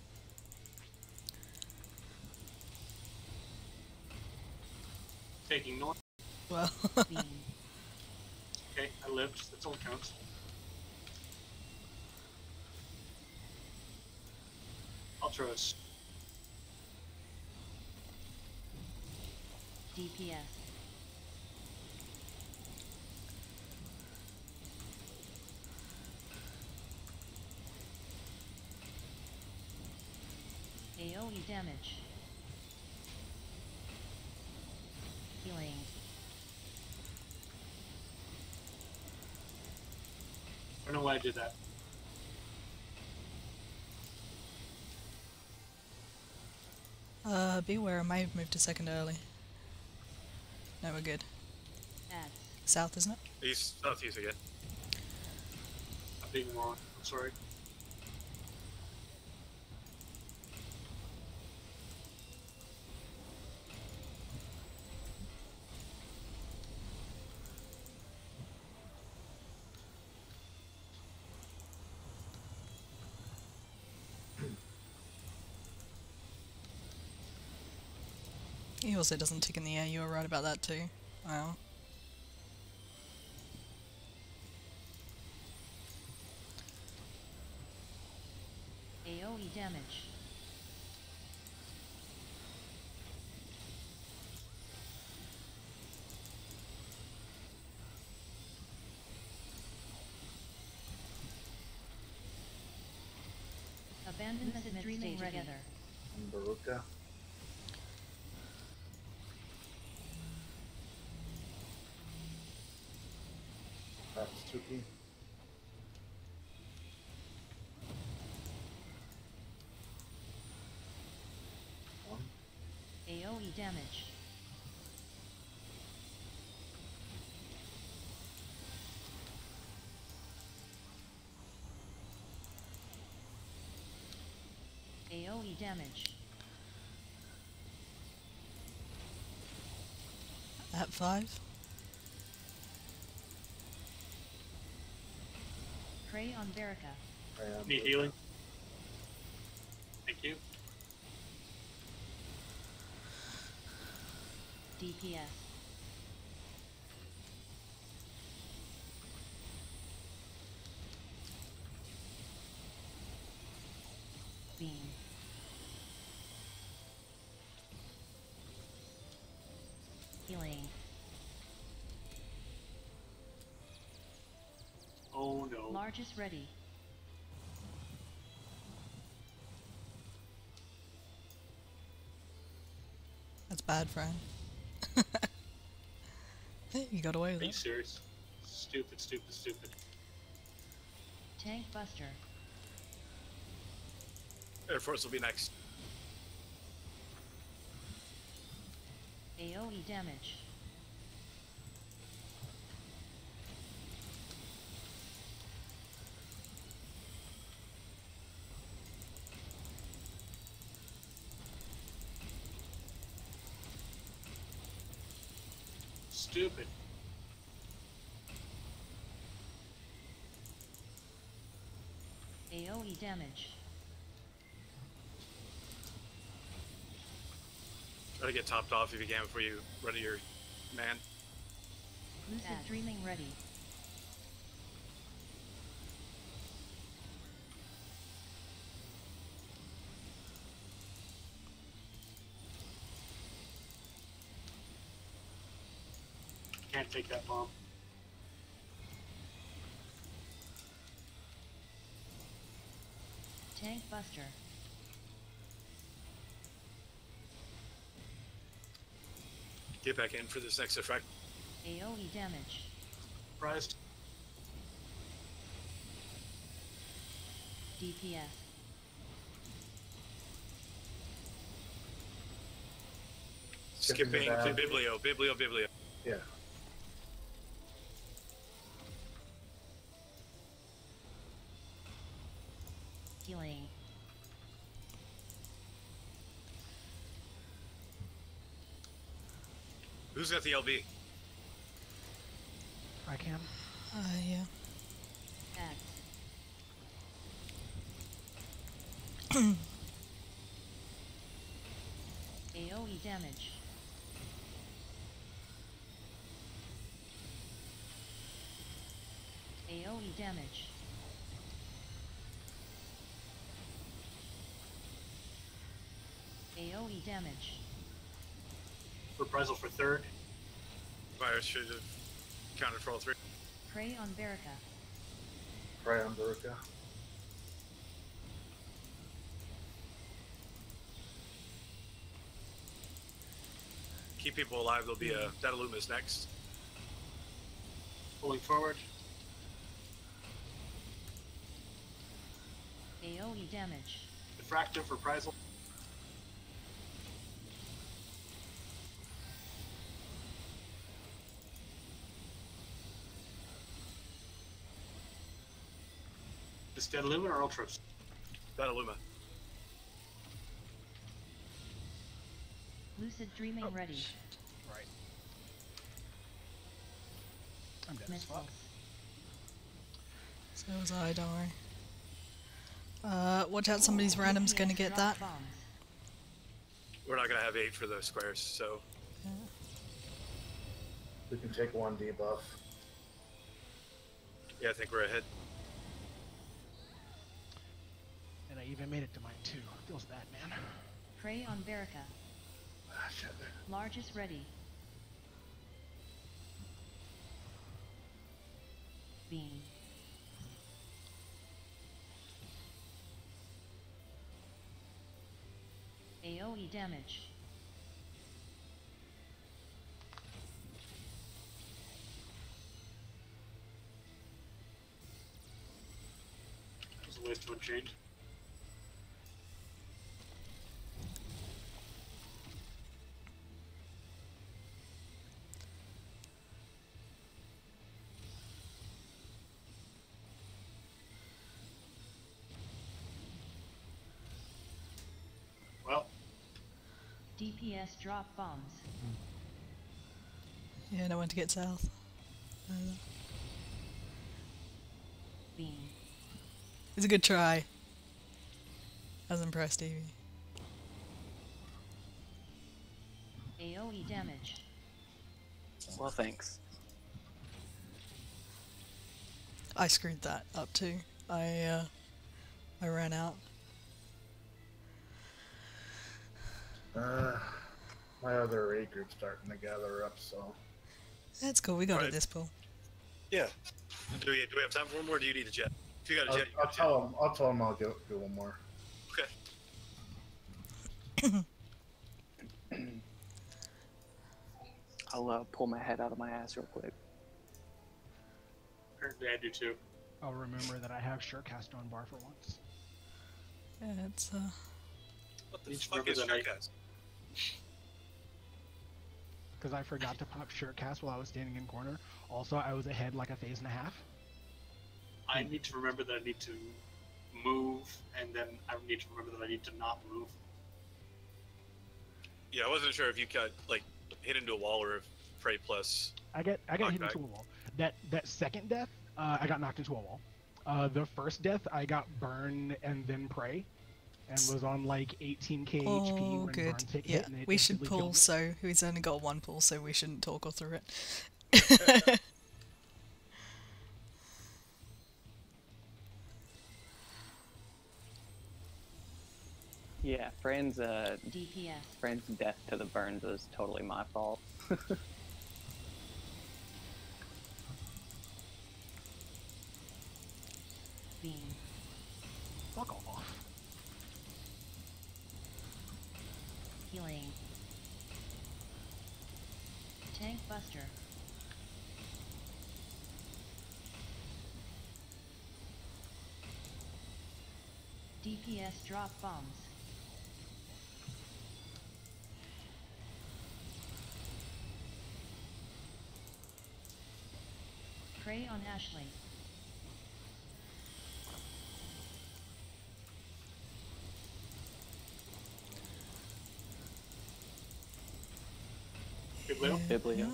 Taking north. Well, Beam. Okay, I lived. That's all that counts. Ultros. DPS. AoE damage. Healing. I don't know why I did that. beware, I may have moved a second early. No, we're good. Adds. South, isn't it? East, southeast again. I'm being wrong. I'm sorry. He also doesn't tick in the air, you were right about that too. Wow. AoE damage. Abandon the dreaming together. And Baruka. That's Tuki. One. AoE damage. AoE damage. At 5. Prey on Verica. I am Need Baruka. healing. Thank you. DPS. Beam. Healing. Oh no. Largest ready. That's bad, Fran. Hey, you got away with Are you it. serious? Stupid, stupid, stupid. Tank buster. Air Force will be next. AoE damage. Stupid. AoE damage. Try to get topped off if you can before you run to your man. Lucid dreaming ready. Can't take that bomb. Tank buster. Get back in for this next effect. AoE damage. Surprised. DPS. Skipping to Biblio. Yeah. Healing. Who's got the LB? I can. Yeah. X. AoE damage. AoE damage. AoE damage. Reprisal for third. Fire should have counted for all three. Prey on Berica. Prey on Burka. Keep people alive. There'll be a Dataluma's next. Pulling forward. AoE damage. Diffractive reprisal. Is Dataluma or Ultras? Dataluma. Lucid dreaming ready. Right. I'm dead as fuck. Missiles. So was I, don't worry. Watch out, somebody's random's gonna get that. Bombs. We're not gonna have 8 for those squares, so We can take one debuff. yeah, I think we're ahead. And I even made it to mine too. Feels bad, man. Prey on Berica. Ah, shit. Largest ready. Beam. AoE damage. There's a ways to unchain. Well, DPS drop bombs. Yeah, no one to get south. Beam. It's a good try. I was impressed, Stevie. AoE damage. Well, thanks. I screwed that up too. I ran out. My other raid group's starting to gather up, so That's cool, we got Right. it this pull. Yeah. Do we have time for one more, or do you need a jet? If you got a jet, you I'll got a jet. tell him. I'll tell him I'll do one more. Okay. I'll pull my head out of my ass real quick. apparently I do too. I'll remember that I have Surecast on bar for once. Yeah, it's What the Each fuck member is that I- Surecast? Because I forgot to pop Surecast while I was standing in corner. Also, I was ahead like a phase and a half. I need to remember that I need to move, and then I need to remember that I need to not move. Yeah, I wasn't sure if you got like hit into a wall or if Prey plus. I got Knocked hit back. into a wall. That second death, I got knocked into a wall. The first death, I got burn and then pray, and was on like 18k HP Oh, when good. burn hit, Yeah, and it we should instantly pull, killed me. so he's only got one pull, so we shouldn't talk all through it. Yeah, Fran's DPS. Fran's death to the burns was totally my fault. Beam. Fuck off. Healing. Tank Buster. DPS drop bombs. Prey on Ashley. Biblio? Biblio.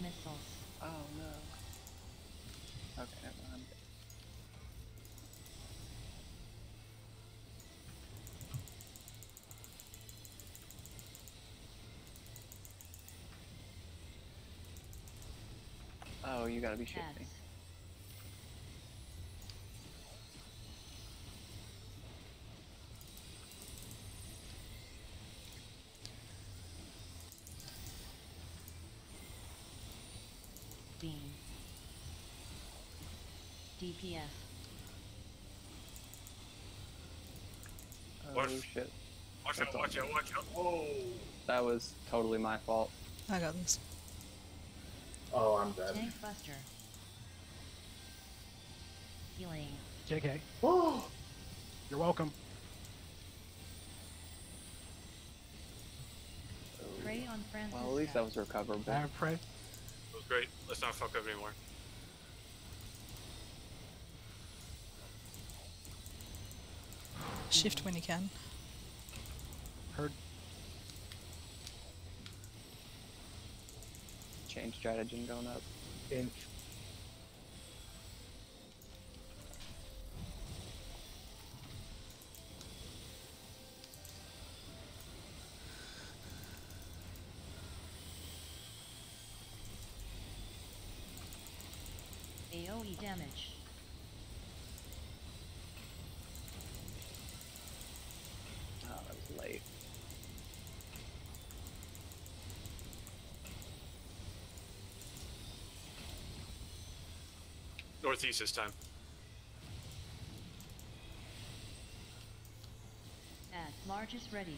Missiles. Oh no. Okay, never mind. Oh, you gotta be shitting me. Ads. Beam. DPS. Oh What? shit. Watch That's out, watch all. out, watch out. Whoa. That was totally my fault. I got this. Oh, I'm dead. Tank Buster. Healing. JK, Oh, you're welcome. Prey on Francisco. Well, at least that was recoverable. I have pray. It was great. Let's not fuck up anymore. Shift when you can. Heard. Change strategy going up. inch. AoE damage. Oh, that was late. Northeast this time. Add largest ready.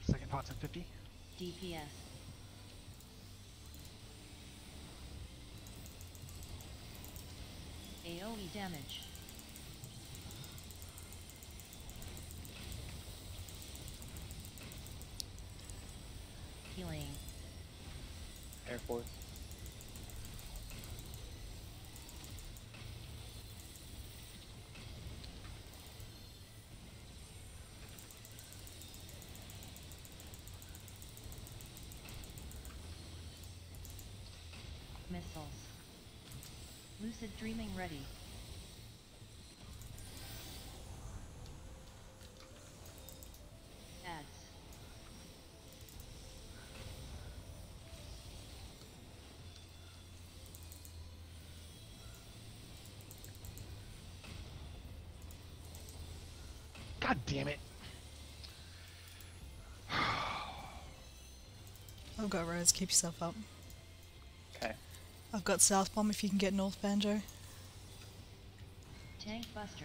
Second pot's at 50. DPS. AoE damage. Healing. Air Force. Missiles. Lucid dreaming ready. Ads. God damn it. I've got Rose, keep yourself up. Okay. I've got South Bomb if you can get North Banjo. Tank Buster.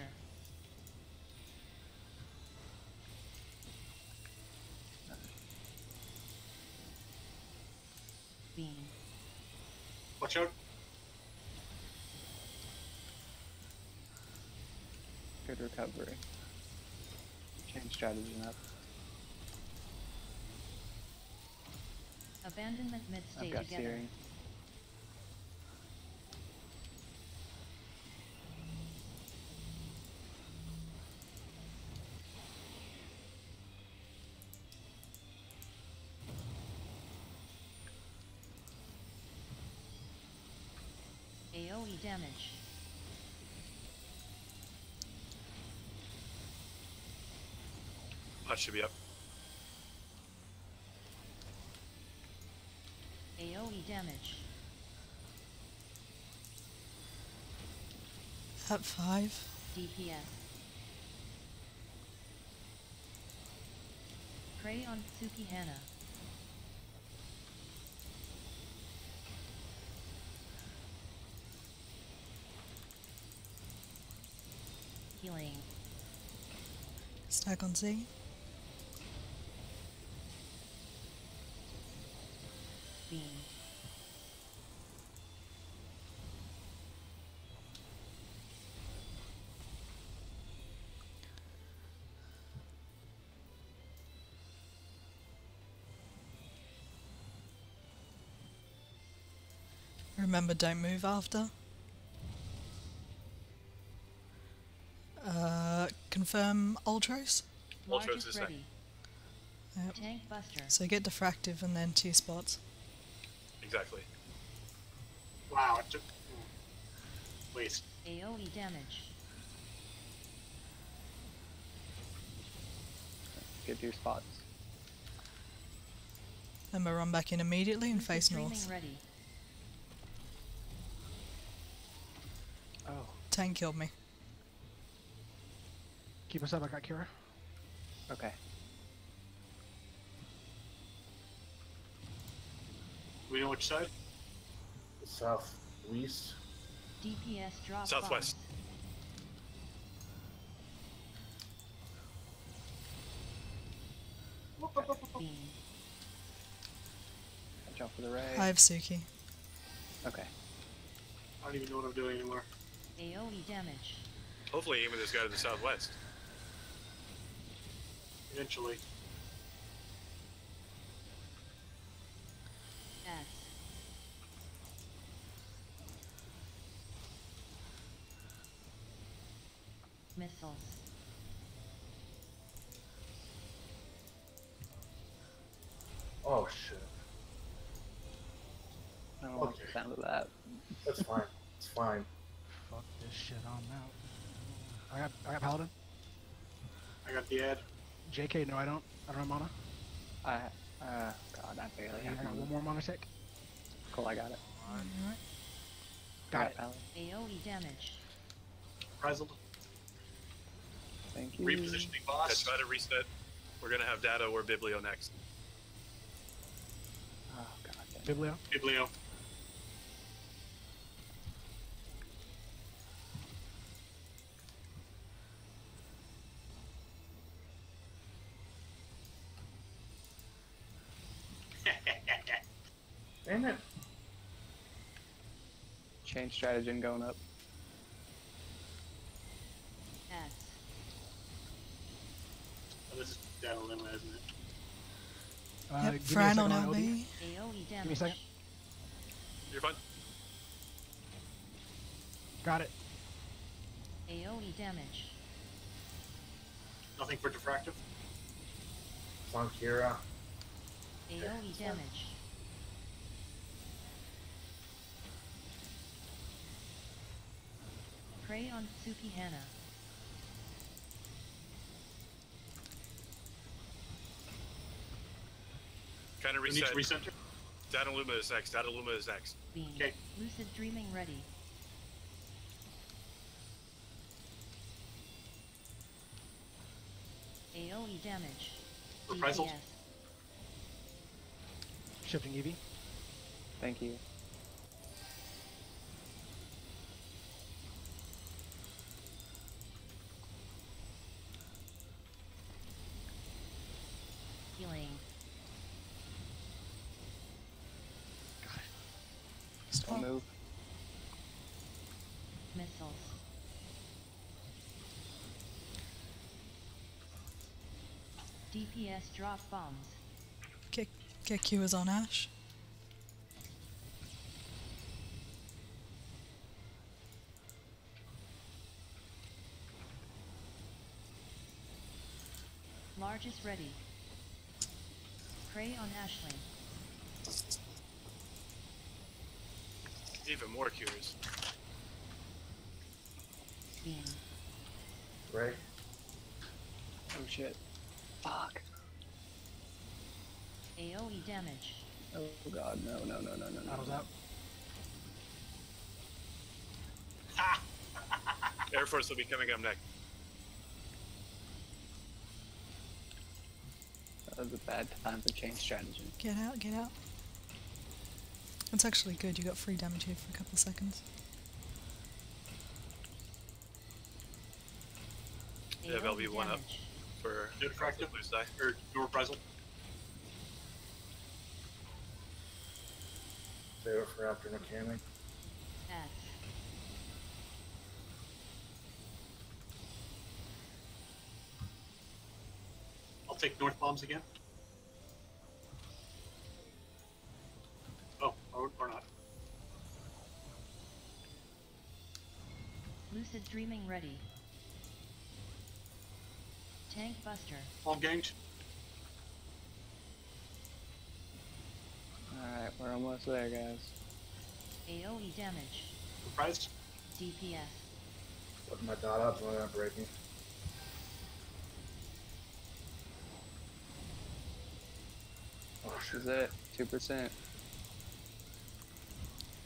Beam. Watch out. Good recovery. Change strategy up. Abandonment mid-stay I've got together. Searing. AoE damage. Pot should be up. AoE damage. At 5. DPS. Prey on Tsuki Hana. Healing. Stack on Z. Beam. Remember, don't move after. Confirm Ultros. Largest is ready. Yep. Tank Buster. So get Diffractive and then 2 spots. Exactly. Wow, it took. Waste. AoE damage. Get 2 spots. Remember, run back in immediately and face Lucid north. Dreaming ready. Oh. Tank killed me. Keep us up, I got Kira. Okay. We know which side? Southwest. DPS drop Southwest. bombs. Beam. Watch out for the ray. I have Suki. Okay. I don't even know what I'm doing anymore. AoE damage. Hopefully aim at this guy to the southwest. Eventually. S. Missiles. Oh shit. I don't like Okay. the sound of that. That's fine. It's fine. Fuck this shit on out. I got Paladin. I got the ad. JK, no I don't. I don't have mana. God, I barely I have got one. one more mana tick. Cool, I got it. Alright. Got it. Alan. AoE damage. Frazzled. Thank you. Repositioning boss. Let's try to reset. We're gonna have Data or Biblio next. Oh, God damn. Biblio. Biblio. Damn it. Change strategy and going up. S. Oh, this is Data Limit, isn't it? Yep, Give me a Fran second on LB. AoE Give damage. me a second. You're fine. Got it. AoE damage. Nothing for diffractive. It's on Kira. AoE damage. Prey on Tsuki Hana. Kind of We need reset. to recenter. Data Luma is next. Data Luma is next. Beam. Okay. Lucid Dreaming ready. AoE damage. Reprisals? DPS. Shifting Eevee. Thank you. Healing. Don't move. Missiles. DPS drop bombs. Get Qers on Ash. Largest ready. Prey on Ashling. Even more cures. Beam. Right? Oh shit. Fuck. AoE damage. Oh god, no. Battle's out. Air Force will be coming up next. That was a bad time to change strategy. Get out, get out. That's actually good, you got free damage here for a couple of seconds. Yeah, there'll be one up damage. for Good the fractive. blue side. Or your reprisal. Save it for after mechanic. F. I'll take north bombs again. Oh, or not. Lucid dreaming ready. Tank buster. Bomb ganged. Alright, we're almost there, guys. AoE damage. Reprised. DPS. But my dot odds when I'm breaking. Oh This shit. is it. 2%.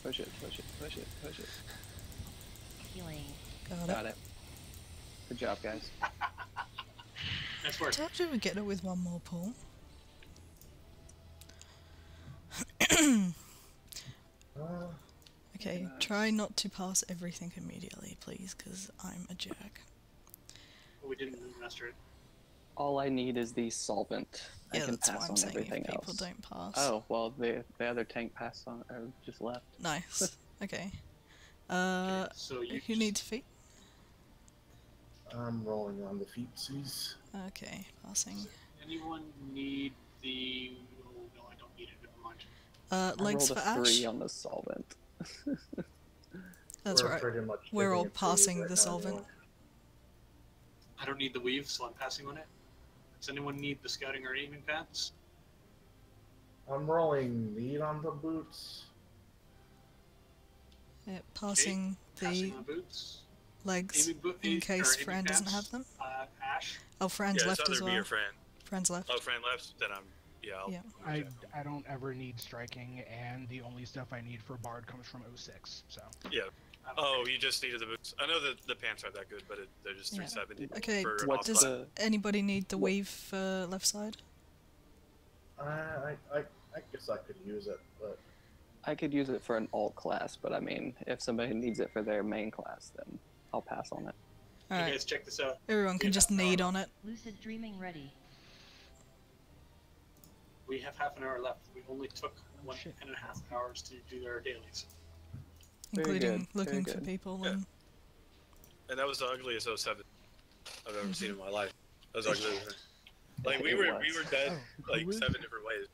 Push it. Healing. Got it. Good job, guys. Nice work. Told you we'd get it with one more pull. Okay, Nice. try not to pass everything immediately, please, because I'm a jerk. We didn't master it. All I need is the solvent. Yeah, I can that's pass why I'm on saying everything if people else. don't pass. Oh, well, the other tank passed on, or just left. Nice. Okay. Okay, so you Who needs feet? I'm rolling on the feetsies. Okay, passing. Anyone need the? Oh no, I don't need it. Never mind. Legs I for rolled a 3 Ash? on the solvent. That's We're right. pretty much We're all digging a passing tree right the now solvent. anyway. I don't need the weave, so I'm passing on it. Does anyone need the scouting or aiming pads? I'm rolling need on the boots. Yeah, passing Passing the on boots. legs Aiming in case aiming Fran doesn't pads, have them. Ash. Oh, Fran's Yeah, it's left either as me well. or Fran. Fran's left. Oh, Fran left, then I'm. Yeah, I'll, Yeah. I don't ever need striking, and the only stuff I need for Bard comes from 06, so. Yeah. Oh, you just needed the boots. I know that the pants aren't that good, but they're just Yeah. 370. Okay, for What's does offside. anybody need the weave for left side? I guess I could use it, but I could use it for an alt class, but I mean, if somebody needs it for their main class, then I'll pass on it. You Alright, guys check this out. everyone can just need on it. Lucid dreaming ready. We have half an hour left. We only took one shit. and a half hours to do our dailies. Very Including good, looking very for good. people Yeah. and And that was the ugliest 07 I've ever seen in my life. That was ugly. Like It we were was. dead Oh, like who is- 7 different ways.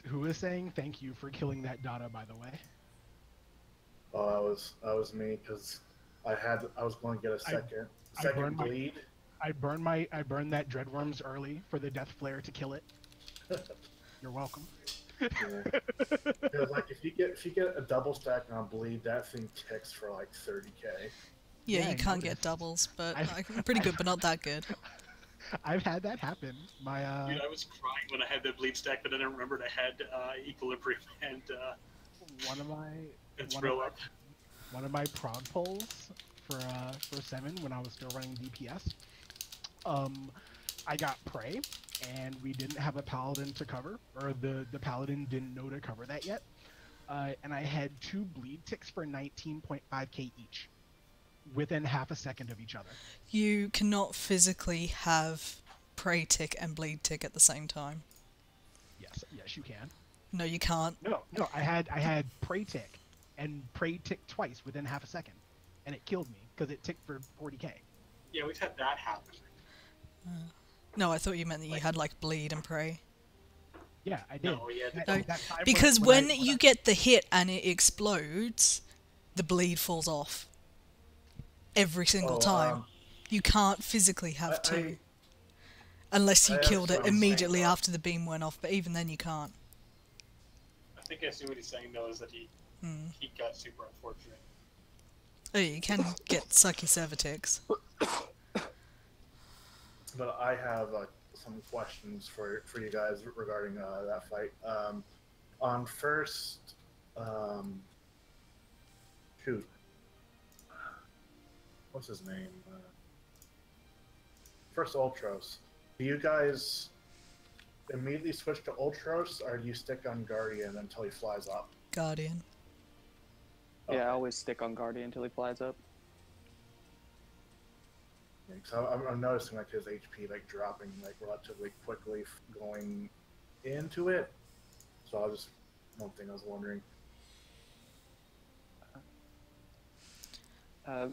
Who is saying thank you for killing that Dada, by the way? oh, that was me because I was going to get a second burned my- bleed. I burned that Dreadworms early for the Death Flare to kill it. You're welcome. Because like if you get a double stack on bleed, that thing ticks for like 30k. yeah, Yeah, you I can't get noticed. doubles, but I- I'm pretty good, but not that good. I've had that happen. My Dude, I was crying when I had the bleed stack, but then I remembered I had equilibrium and one of my thrill up. one of my prod pulls for 7 when I was still running DPS. I got Prey, and we didn't have a paladin to cover, or the paladin didn't know to cover that yet. And I had 2 bleed ticks for 19.5k each, within half a second of each other. You cannot physically have Prey Tick and Bleed Tick at the same time. Yes, you can. No, you can't. No, I had Prey Tick and Prey Tick twice within half a second, and it killed me because it ticked for 40k. Yeah, we've had that happen. No, I thought you meant that you had like Bleed and Prey. Yeah, I did. No, yeah, No, That time because when you get the hit and it explodes, the bleed falls off. Every single time. You can't physically have 2. Unless you killed it immediately after the beam went off, but even then you can't. I think I see what he's saying though, is that he got super unfortunate. Oh, you can get sucky Cervatix. But I have some questions for you guys regarding that fight. On first, shoot, what's his name? First Ultros. Do you guys immediately switch to Ultros, or do you stick on Guardian until he flies up? Guardian. Yeah, I always stick on Guardian until he flies up. So I'm noticing like his HP like dropping like relatively quickly going into it. So I was just one thing I was wondering.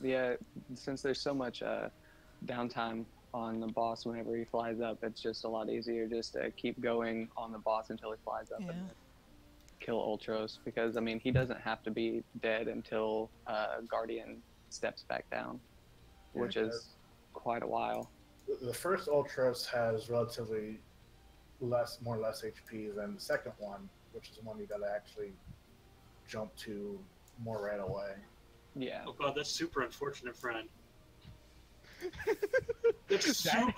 Yeah, since there's so much downtime on the boss whenever he flies up, it's just a lot easier just to keep going on the boss until he flies up and kill Ultros, because I mean he doesn't have to be dead until Guardian steps back down, which is quite a while. The first Ultros has relatively more or less HP than the second one, which is the one you gotta actually jump to more right away. Yeah. Oh god, that's super unfortunate, friend. That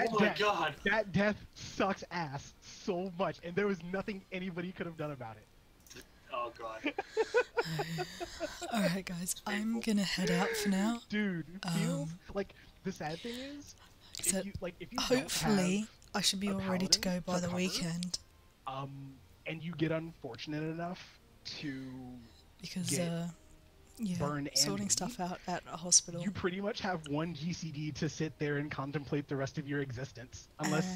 Oh my death, god. That death sucks ass so much, and there was nothing anybody could have done about it. Oh god. Alright guys, I'm gonna head out for now. Dude, like the sad thing is, So if you hopefully I should be all ready to go by the cover, weekend. And you get unfortunate enough to Because burn sorting and stuff out at a hospital. you pretty much have 1 GCD to sit there and contemplate the rest of your existence, unless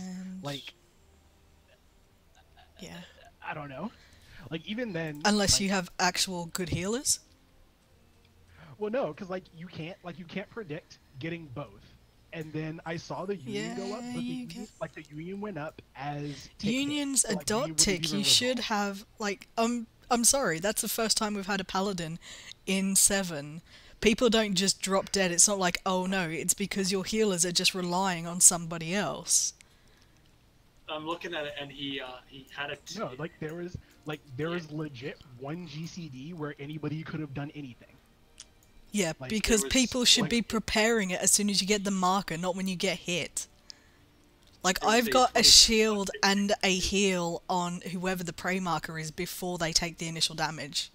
yeah, I don't know, like even then, unless you have actual good healers. Well, no, because you can't predict getting both. And then I saw the union go up, but the union went up as Union's a dot tick. You should have I'm sorry, that's the first time we've had a paladin in 7. People don't just drop dead. It's not like, oh no, it's because your healers are just relying on somebody else. I'm looking at it, and he had a no, there was legit 1 GCD where anybody could have done anything. Yeah, because people should be preparing it as soon as you get the marker, not when you get hit. Like, I've got a shield and a heal on whoever the prey marker is before they take the initial damage.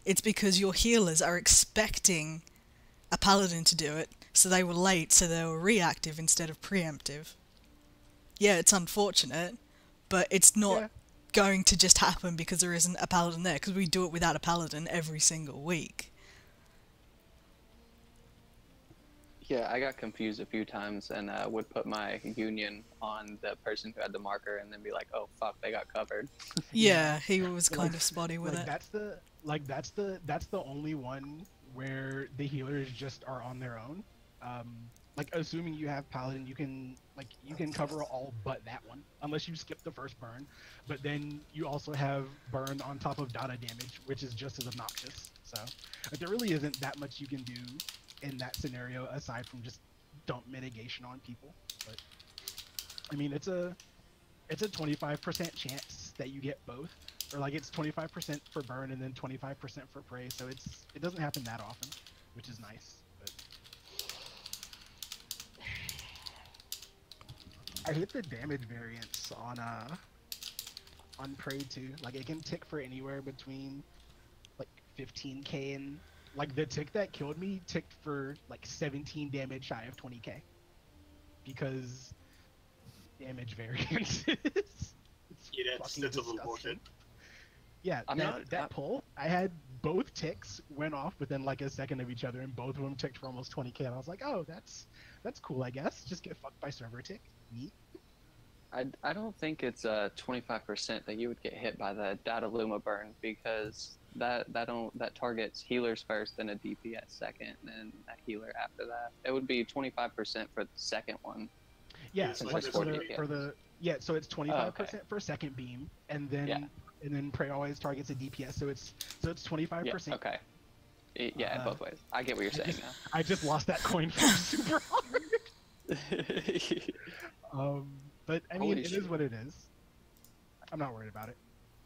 It's because your healers are expecting a paladin to do it, so they were late, so they were reactive instead of preemptive. Yeah, it's unfortunate, but it's not going to just happen because there isn't a paladin there, because we do it without a paladin every single week. Yeah, I got confused a few times and would put my union on the person who had the marker and then be like, oh fuck, they got covered. Yeah, he was kind of spotty with it. That's the only one where the healers just are on their own. Like assuming you have paladin, you can cover all but that one, unless you skip the first burn. But then you also have burn on top of data damage, which is just as obnoxious. So there really isn't that much you can do in that scenario aside from just dump mitigation on people. But I mean, it's a 25% chance that you get both, or like it's 25% for burn and then 25% for prey. So it doesn't happen that often, which is nice. But I hate the damage variance on prey too. Like it can tick for anywhere between like 15k and like the tick that killed me ticked for like 17 damage shy of 20k. because damage variance. It's Yeah, fucking that's a little disgusting. bullshit. Yeah, I'm that pull, I had both ticks went off within like a second of each other, and both of them ticked for almost 20k. And I was like, oh, that's cool, I guess. Just get fucked by server tick. Neat. I don't think it's 25% that you would get hit by the Dataluma burn, because that targets healers first, then a DPS second, then a healer after that. It would be 25% for the second one. Yeah, It's so like like this for one, the so it's 25% for second beam, and then Prey always targets a DPS, so it's 25%. Yeah, okay. Yeah, both ways. I get what you're saying now. I just lost that coin flip super hard. But I mean, Holy it shit. is what it is. I'm not worried about it.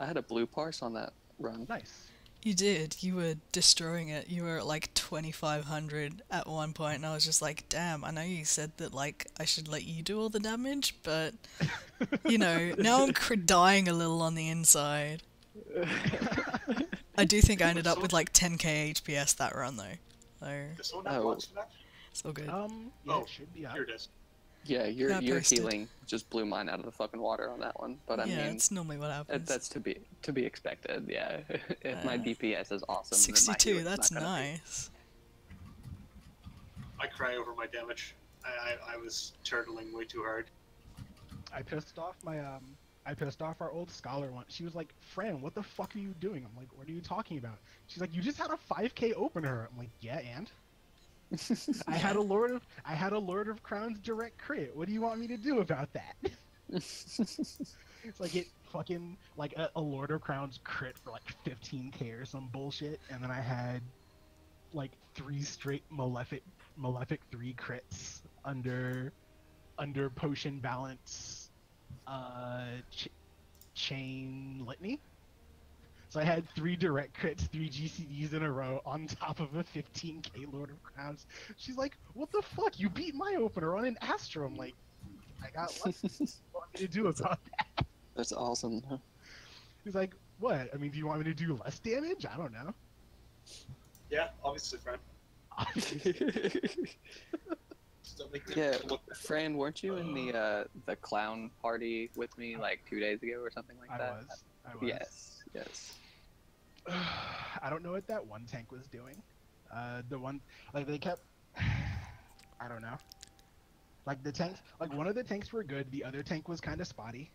I had a blue parse on that run. Nice. You did. You were destroying it. You were at like 2,500 at one point, and I was just like, damn, I know you said that like I should let you do all the damage, but you know, now I'm dying a little on the inside. I do think I ended up with like 10k HPS that run though. So Does someone have watched that? it's all good. Yeah, it should be up. Here it is. Yeah, your posted. healing just blew mine out of the fucking water on that one. But I yeah, mean, it's normally what happens. that's to be expected. Yeah, if my DPS is awesome, then my 62, healing is that's not gonna be. nice. I cry over my damage. I was turtling way too hard. I pissed off our old scholar once. She was like, Fran, what the fuck are you doing? I'm like, what are you talking about? She's like, you just had a 5k opener. I'm like, yeah, and? I had a Lord of Crowns direct crit. What do you want me to do about that? It's like it fucking like a Lord of Crowns crit for like 15k or some bullshit, and then I had like 3 straight Malefic 3 crits under potion balance chain litany. So I had 3 direct crits, 3 GCDs in a row on top of a 15k Lord of Crowns. She's like, what the fuck? You beat my opener on an Astro. I'm like, I got lucky. What do you want me to do about that? That's awesome. He's like, what? I mean, do you want me to do less damage? I don't know. Yeah, obviously, friend. Yeah, Fran, weren't you in the clown party with me like 2 days ago or something like that? I was. Yes. I don't know what that one tank was doing. The one, like, they kept, I don't know. Like, the tanks, like, one of the tanks were good, the other tank was kind of spotty.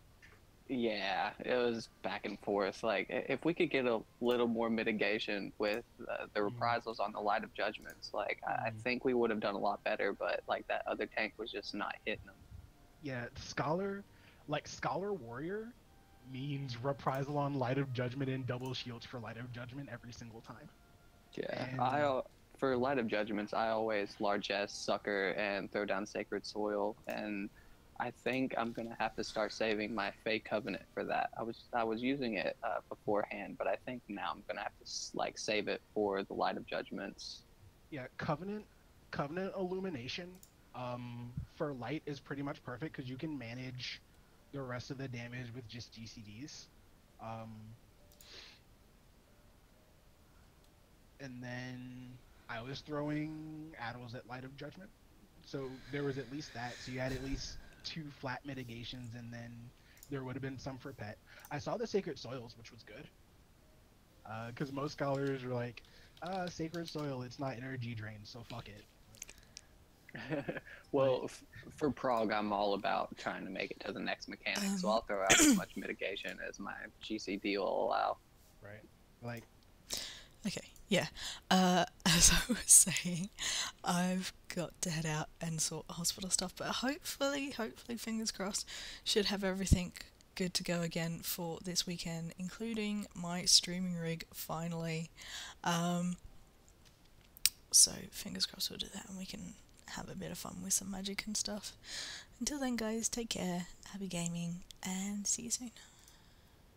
Yeah, it was back and forth. Like, if we could get a little more mitigation with the reprisals on the Light of Judgments, like, I think we would have done a lot better, but, like, that other tank was just not hitting them. Yeah, Scholar Warrior means reprisal on Light of Judgment and double shields for Light of Judgment every single time. Yeah, And for Light of Judgments, I always largesse Sucker and throw down Sacred Soil, and I think I'm gonna have to start saving my Fey Covenant for that. I was using it beforehand, but I think now I'm gonna have to like save it for the Light of Judgments. Yeah, Covenant Illumination for Light is pretty much perfect because you can manage the rest of the damage with just GCDs. And then I was throwing Addles at Light of Judgment, so there was at least that. So you had at least 2 flat mitigations, and then there would have been some for pet. I saw the Sacred Soils, which was good, because most scholars were like, Sacred Soil, it's not energy drain, so fuck it. Well, for Prague, I'm all about trying to make it to the next mechanic, so I'll throw out as much mitigation as my GCD will allow. Right. Like. Okay, yeah. As I was saying, I've got to head out and sort hospital stuff, but hopefully, fingers crossed, should have everything good to go again for this weekend, including my streaming rig, finally. So, fingers crossed we'll do that and we can have a bit of fun with some magic and stuff. Until then, guys, take care, happy gaming, and see you soon.